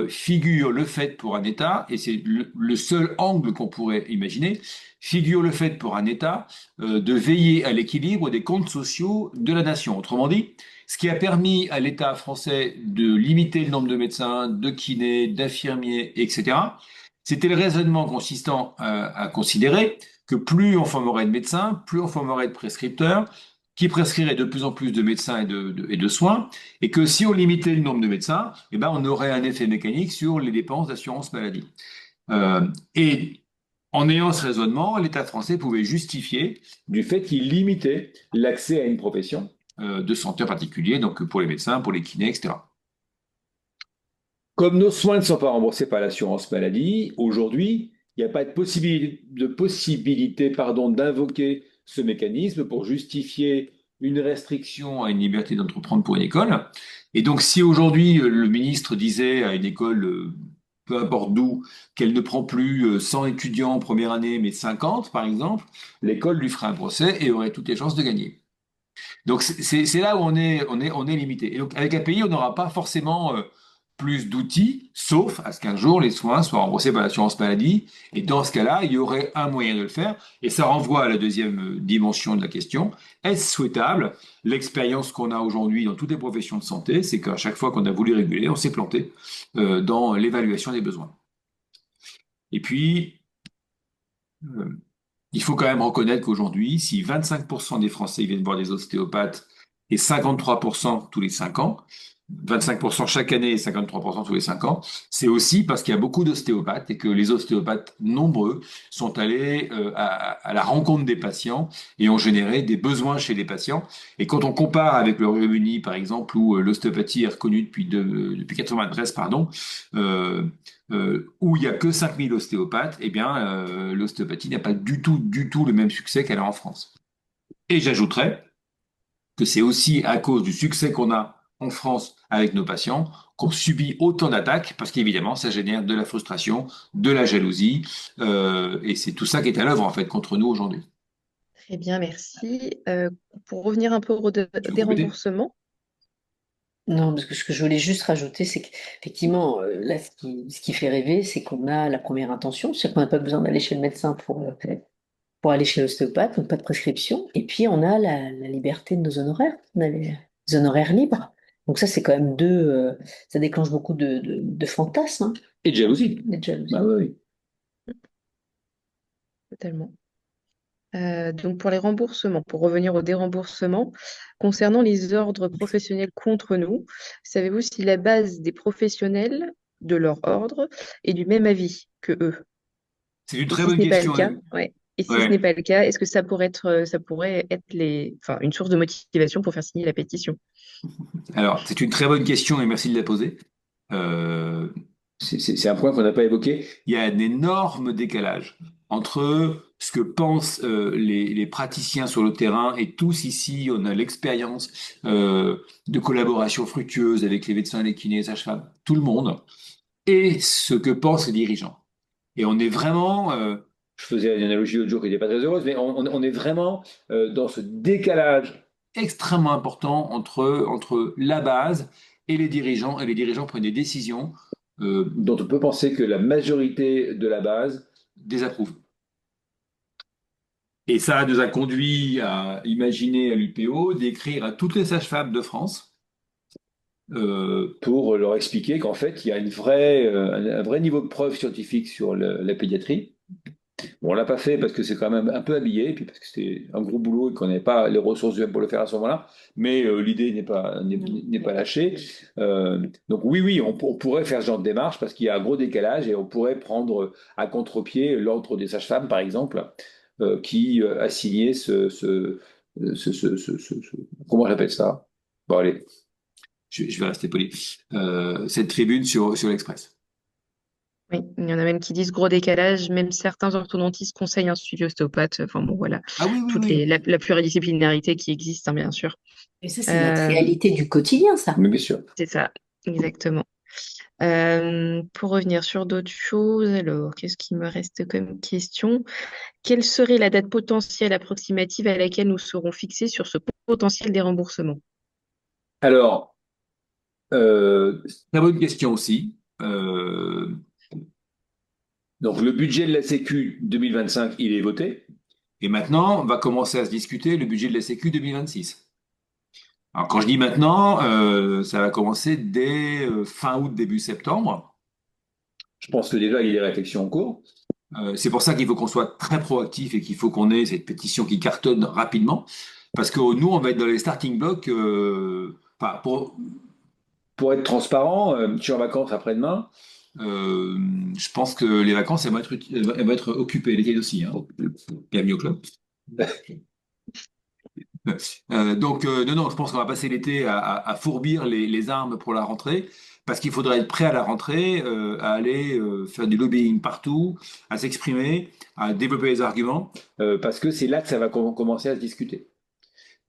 figure le fait pour un État, et c'est le seul angle qu'on pourrait imaginer, figure le fait pour un État de veiller à l'équilibre des comptes sociaux de la nation. Autrement dit, ce qui a permis à l'État français de limiter le nombre de médecins, de kinés, d'infirmiers, etc., c'était le raisonnement consistant à considérer que plus on formerait de médecins, plus on formerait de prescripteurs, qui prescrirait de plus en plus de médecins et de soins, et que si on limitait le nombre de médecins, eh ben, on aurait un effet mécanique sur les dépenses d'assurance maladie. Et en ayant ce raisonnement, l'État français pouvait justifier du fait qu'il limitait l'accès à une profession de santé en particulier, donc pour les médecins, pour les kinés, etc. Comme nos soins ne sont pas remboursés par l'assurance maladie, aujourd'hui, il n'y a pas de possibilité d'invoquer ce mécanisme pour justifier une restriction à une liberté d'entreprendre pour une école. Et donc, si aujourd'hui le ministre disait à une école, peu importe d'où, qu'elle ne prend plus 100 étudiants en première année, mais 50, par exemple, l'école lui ferait un procès et aurait toutes les chances de gagner. Donc c'est là où on est limité. Et donc avec API, on n'aura pas forcément plus d'outils, sauf à ce qu'un jour les soins soient remboursés par l'assurance maladie. Et dans ce cas-là, il y aurait un moyen de le faire. Et ça renvoie à la deuxième dimension de la question. Est-ce souhaitable? L'expérience qu'on a aujourd'hui dans toutes les professions de santé, c'est qu'à chaque fois qu'on a voulu réguler, on s'est planté dans l'évaluation des besoins. Et puis, euh, il faut quand même reconnaître qu'aujourd'hui, si 25% des Français viennent voir des ostéopathes et 53% tous les 5 ans, 25% chaque année et 53% tous les 5 ans, c'est aussi parce qu'il y a beaucoup d'ostéopathes et que les ostéopathes nombreux sont allés à la rencontre des patients et ont généré des besoins chez les patients. Et quand on compare avec le Royaume-Uni, par exemple, où l'ostéopathie est reconnue depuis 93, pardon, euh, où il n'y a que 5000 ostéopathes, eh bien, l'ostéopathie n'a pas du tout le même succès qu'elle a en France. Et j'ajouterais que c'est aussi à cause du succès qu'on a en France avec nos patients qu'on subit autant d'attaques, parce qu'évidemment, ça génère de la frustration, de la jalousie, et c'est tout ça qui est à l'œuvre, en fait, contre nous aujourd'hui. Très bien, merci. Pour revenir un peu Tu veux des compléter? remboursements, Non, parce que ce que je voulais juste rajouter, c'est qu'effectivement, là, ce qui fait rêver, c'est qu'on a la première intention, c'est qu'on n'a pas besoin d'aller chez le médecin pour aller chez l'ostéopathe, donc pas de prescription. Et puis, on a la liberté de nos honoraires, on a les honoraires libres. Donc ça, c'est quand même ça déclenche beaucoup de fantasmes, hein, Et de jalousie. de jalousie. Bah oui, oui. totalement. Donc pour les remboursements, pour revenir au déremboursement, concernant les ordres professionnels contre nous, savez-vous si la base des professionnels de leur ordre est du même avis que eux? C'est une Et très si ce bonne n'est pas le question, cas, hein. ouais. Et si ce Ouais. n'est pas le cas, est-ce que ça pourrait être enfin, une source de motivation pour faire signer la pétition? Alors, c'est une très bonne question et merci de la poser. Euh, c'est un point qu'on n'a pas évoqué. Il y a un énorme décalage entre ce que pensent les praticiens sur le terrain et tous ici, on a l'expérience de collaboration fructueuse avec les médecins, les kinés, les sages-femmes, tout le monde, et ce que pensent les dirigeants. Et on est vraiment, je faisais une analogie l'autre jour qui n'était pas très heureuse, mais on est vraiment dans ce décalage extrêmement important entre la base et les dirigeants prennent des décisions dont on peut penser que la majorité de la base désapprouve. Et ça nous a conduit à imaginer à l'UPO d'écrire à toutes les sages-femmes de France pour leur expliquer qu'en fait, il y a un vrai niveau de preuve scientifique sur la pédiatrie. Bon, on l'a pas fait parce que c'est quand même un peu habillé, et puis parce que c'est un gros boulot et qu'on n'avait pas les ressources humaines pour le faire à ce moment-là. Mais l'idée n'est pas lâchée. Donc oui, oui, on pourrait faire ce genre de démarche parce qu'il y a un gros décalage et on pourrait prendre à contre-pied l'ordre des sages-femmes, par exemple, qui a signé comment j'appelle ça? Bon, allez, je vais rester poli. Cette tribune sur l'Express. Oui, il y en a même qui disent gros décalage, même certains orthodontistes conseillent un suivi ostéopathe. Enfin bon, voilà, Ah oui, oui, oui. la pluridisciplinarité qui existe, hein, bien sûr. Et ça, c'est notre Euh, réalité du quotidien, ça. Mais bien sûr. c'est ça, exactement. Pour revenir sur d'autres choses, alors, qu'est-ce qui me reste comme question? Quelle serait la date potentielle approximative à laquelle nous serons fixés sur ce potentiel des remboursements? Alors, très bonne question aussi. Donc le budget de la Sécu 2025, il est voté. Et maintenant, on va commencer à se discuter le budget de la Sécu 2026. Alors quand je dis maintenant, ça va commencer dès fin août, début septembre. Je pense que déjà, il y a des réflexions en cours. C'est pour ça qu'il faut qu'on soit très proactif et qu'il faut qu'on ait cette pétition qui cartonne rapidement. Parce que nous, on va être dans les starting blocks. Enfin, pour être transparent, je suis en vacances après-demain. Euh, je pense que les vacances, elles vont être occupées, les aussi, hein. Bienvenue au club. Non, non, je pense qu'on va passer l'été à fourbir les armes pour la rentrée, parce qu'il faudra être prêt à la rentrée, à aller faire du lobbying partout, à s'exprimer, à développer les arguments, parce que c'est là que ça va commencer à se discuter.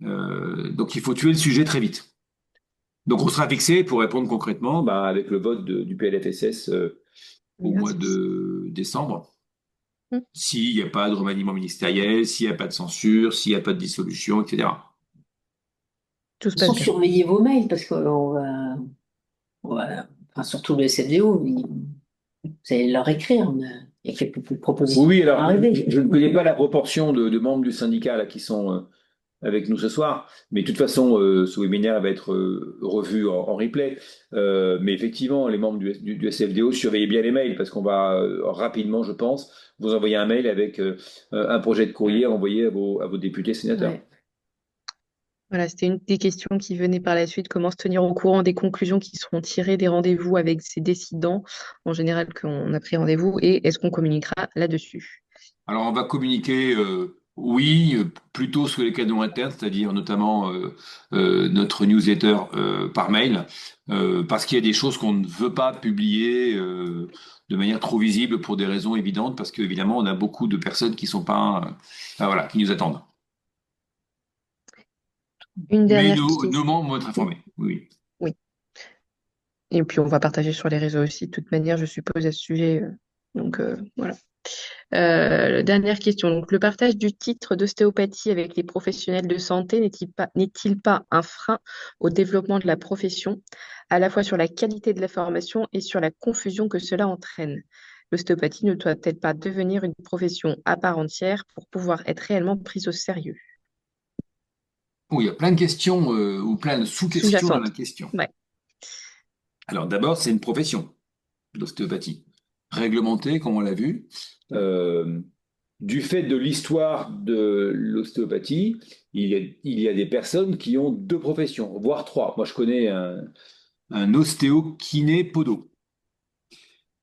Donc il faut tuer le sujet très vite. Donc on sera fixé pour répondre concrètement avec le vote du PLFSS au mois Merci. de décembre. Mm. S'il n'y a pas de remaniement ministériel, s'il n'y a pas de censure, s'il n'y a pas de dissolution, etc. Tout se Sans passe bien. surveiller vos mails, parce enfin, surtout le SFDO, vous allez leur écrire. Il y a quelques propositions Oui, qui vont alors arriver. je ne connais pas la proportion de membres du syndicat là, qui sont avec nous ce soir, mais de toute façon, ce webinaire va être revu en replay. Mais effectivement, les membres du SFDO, surveillez bien les mails parce qu'on va rapidement, je pense, vous envoyer un mail avec un projet de courrier à envoyer à vos députés sénateurs. Ouais. Voilà, c'était une des questions qui venaient par la suite. Comment se tenir au courant des conclusions qui seront tirées des rendez-vous avec ces décidants, en général, qu'on a pris rendez-vous, et est-ce qu'on communiquera là-dessus? Alors, on va communiquer, oui, plutôt sur les canaux internes, c'est-à-dire notamment notre newsletter par mail, parce qu'il y a des choses qu'on ne veut pas publier de manière trop visible pour des raisons évidentes, parce qu'évidemment, on a beaucoup de personnes qui sont pas, voilà, qui nous attendent. Une Mais dernière question. nos membres vont être informés. Oui. Oui. Et puis, on va partager sur les réseaux aussi, de toute manière, je suppose, à ce sujet. Donc, voilà. Dernière question. Donc, le partage du titre d'ostéopathie avec les professionnels de santé n'est-il pas un frein au développement de la profession, à la fois sur la qualité de la formation et sur la confusion que cela entraîne? L'ostéopathie ne doit-elle pas devenir une profession à part entière pour pouvoir être réellement prise au sérieux? Oh, il y a plein de questions ou plein de sous-questions dans la Sous-jacente. question. Ouais. Alors d'abord, c'est une profession, l'ostéopathie, réglementée, comme on l'a vu. Euh, du fait de l'histoire de l'ostéopathie, il y a des personnes qui ont deux professions, voire trois. Moi, je connais un ostéo-kiné-podo.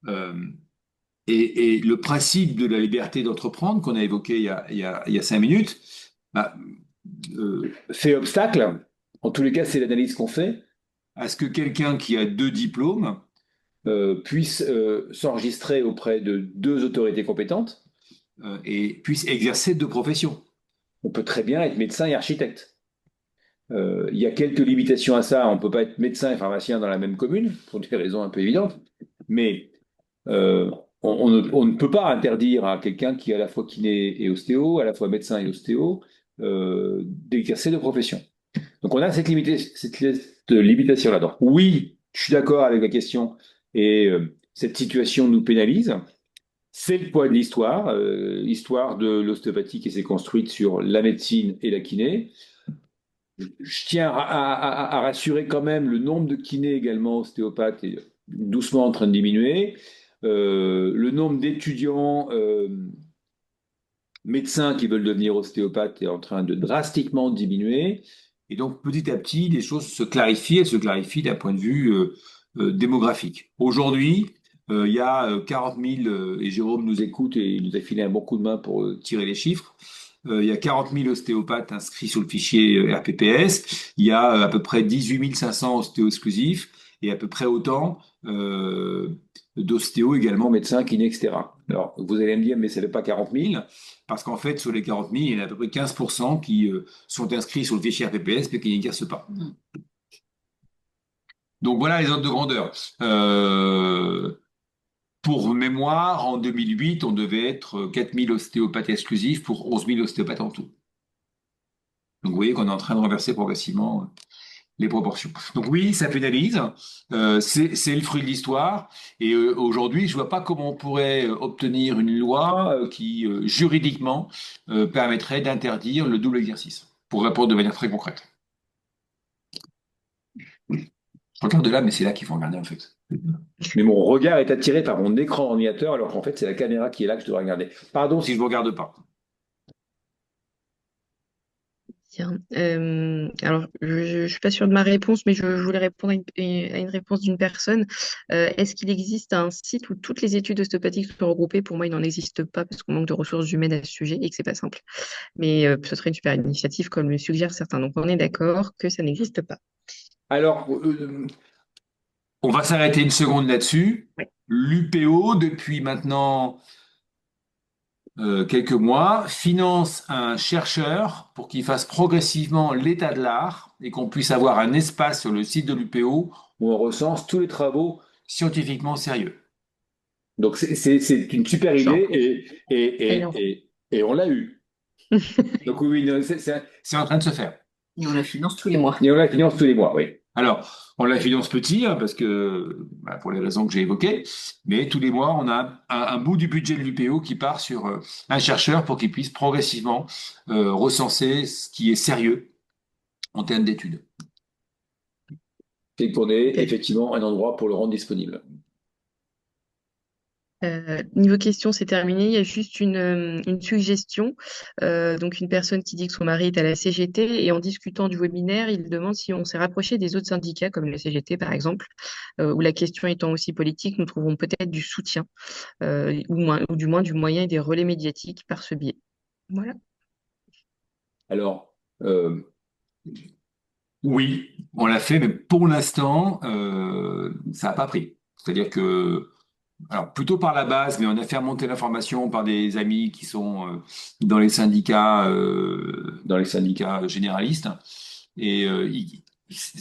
Euh, et le principe de la liberté d'entreprendre qu'on a évoqué il y a 5 minutes bah, fait obstacle, en tous les cas, c'est l'analyse qu'on fait, à ce que quelqu'un qui a deux diplômes puisse s'enregistrer auprès de deux autorités compétentes et puisse exercer deux professions. On peut très bien être médecin et architecte. Il y a quelques limitations à ça. On ne peut pas être médecin et pharmacien dans la même commune, pour des raisons un peu évidentes. Mais euh, on ne peut pas interdire à quelqu'un qui est à la fois kiné et ostéo, à la fois médecin et ostéo, d'exercer deux professions. Donc on a cette limitation là-dedans. Oui, je suis d'accord avec la question et cette situation nous pénalise. C'est le poids de l'histoire, l'histoire de l'ostéopathie qui s'est construite sur la médecine et la kiné. Je tiens à rassurer quand même le nombre de kinés également ostéopathes est doucement en train de diminuer. Le nombre d'étudiants médecins qui veulent devenir ostéopathes est en train de drastiquement diminuer. Et donc, petit à petit, les choses se clarifient. Elles se clarifient d'un point de vue démographique. Aujourd'hui, il y a 40 000, et Jérôme nous écoute et il nous a filé un bon coup de main pour tirer les chiffres. Il y a 40 000 ostéopathes inscrits sur le fichier RPPS. Il y a à peu près 18 500 ostéos exclusifs et à peu près autant d'ostéos également, médecins, kinés, etc. Alors, vous allez me dire, mais ça ne fait pas 40 000, parce qu'en fait, sur les 40 000, il y en a à peu près 15% qui sont inscrits sur le fichier RPPS, mais qui n'exercent pas. Donc voilà les ordres de grandeur. Pour mémoire, en 2008, on devait être 4 000 ostéopathes exclusifs pour 11 000 ostéopathes en tout. Donc vous voyez qu'on est en train de renverser progressivement les proportions. Donc oui, ça pénalise, c'est le fruit de l'histoire, et aujourd'hui, je vois pas comment on pourrait obtenir une loi qui, juridiquement, permettrait d'interdire le double exercice, pour répondre de manière très concrète. Je regarde là, mais c'est là qu'il faut regarder en fait. Mais mon regard est attiré par mon écran ordinateur, alors qu'en fait, c'est la caméra qui est là que je dois regarder. Pardon si je ne vous regarde pas. Tiens, alors, je ne suis pas sûre de ma réponse, mais je voulais répondre à une réponse d'une personne. Est-ce qu'il existe un site où toutes les études ostéopathiques sont regroupées? Pour moi, il n'en existe pas parce qu'on manque de ressources humaines à ce sujet et que c'est pas simple. Mais ce serait une super initiative, comme le suggèrent certains. Donc, on est d'accord que ça n'existe pas. Alors, on va s'arrêter une seconde là-dessus. Ouais. L'UPO, depuis maintenant quelques mois, finance un chercheur pour qu'il fasse progressivement l'état de l'art et qu'on puisse avoir un espace sur le site de l'UPO où on recense tous les travaux scientifiquement sérieux. Donc c'est une super idée Excellent. et on l'a eu. Donc oui, non, c'est en train de se faire. Et on la finance tous les mois. Et on la finance tous les mois, oui. Alors, on la finance petit, hein, parce que, pour les raisons que j'ai évoquées, mais tous les mois, on a un bout du budget de l'UPO qui part sur un chercheur pour qu'il puisse progressivement recenser ce qui est sérieux en termes d'études. Et qu'on ait effectivement un endroit pour le rendre disponible. Niveau question, c'est terminé. Il y a juste une suggestion. Donc, une personne qui dit que son mari est à la CGT et en discutant du webinaire, il demande si on s'est rapproché des autres syndicats, comme la CGT par exemple, où la question étant aussi politique, nous trouvons peut-être du soutien, ou du moins du moyen et des relais médiatiques par ce biais. Voilà. Alors, oui, on l'a fait, mais pour l'instant, ça n'a pas pris. C'est-à-dire que alors, plutôt par la base, mais on a fait remonter l'information par des amis qui sont dans les syndicats généralistes. Et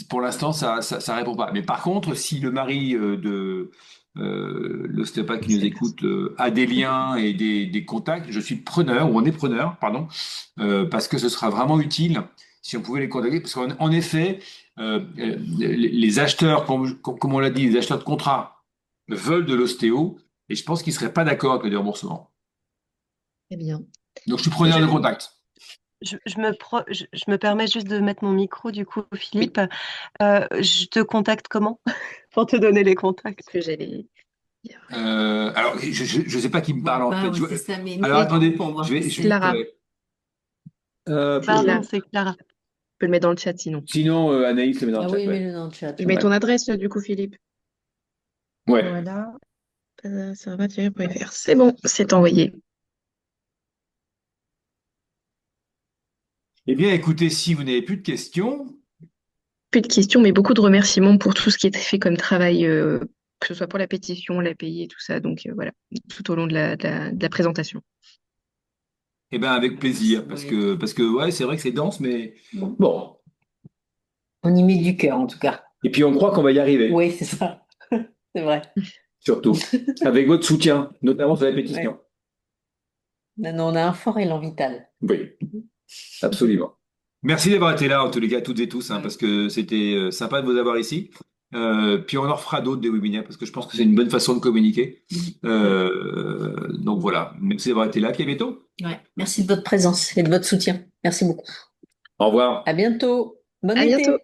pour l'instant, ça répond pas. Mais par contre, si le mari de l'ostéopathe qui nous écoute a des liens et des contacts, je suis preneur, ou on est preneur, pardon, parce que ce sera vraiment utile si on pouvait les contacter. Parce qu'en effet, les acheteurs, comme on l'a dit, les acheteurs de contrats veulent de l'ostéo, et je pense qu'ils ne seraient pas d'accord avec le déremboursement. Très bien. Donc, je suis preneur de contact. Je me permets juste de mettre mon micro, du coup, Philippe. Je te contacte comment pour te donner les contacts? Ce que j'allais dire. Alors, je sais pas qui me parle en fait. Ouais, c'est ça, mais Alors, attendez, pour voir. Clara. Pardon, Clara. c'est Clara. Tu peux le mettre dans le chat sinon. Sinon, Anaïs le met dans Ah le chat. oui, Ouais. mets-le dans le chat. Je mets ton adresse du coup, Philippe. Ouais. Voilà. Servat-fr. C'est bon, c'est envoyé. Eh bien, écoutez, si vous n'avez plus de questions, Plus de questions, mais beaucoup de remerciements pour tout ce qui a été fait comme travail, que ce soit pour la pétition, l'API et tout ça. Donc voilà, tout au long de la présentation. eh ben avec plaisir, parce que ouais, c'est vrai que c'est dense, mais bon. On y met du cœur, en tout cas. Et puis on croit qu'on va y arriver, Oui, c'est ça. C'est vrai. surtout avec votre soutien, notamment sur la pétition. Maintenant, on a un fort élan vital. Oui, absolument. Merci d'avoir été là, en tous les cas, toutes et tous, hein, parce que c'était sympa de vous avoir ici. Puis on en refera d'autres des webinaires, parce que je pense que c'est une bonne façon de communiquer. Donc voilà, merci d'avoir été là, puis à bientôt. Ouais. Merci de votre présence et de votre soutien. Merci beaucoup. Au revoir. À bientôt. Bonne À été. bientôt.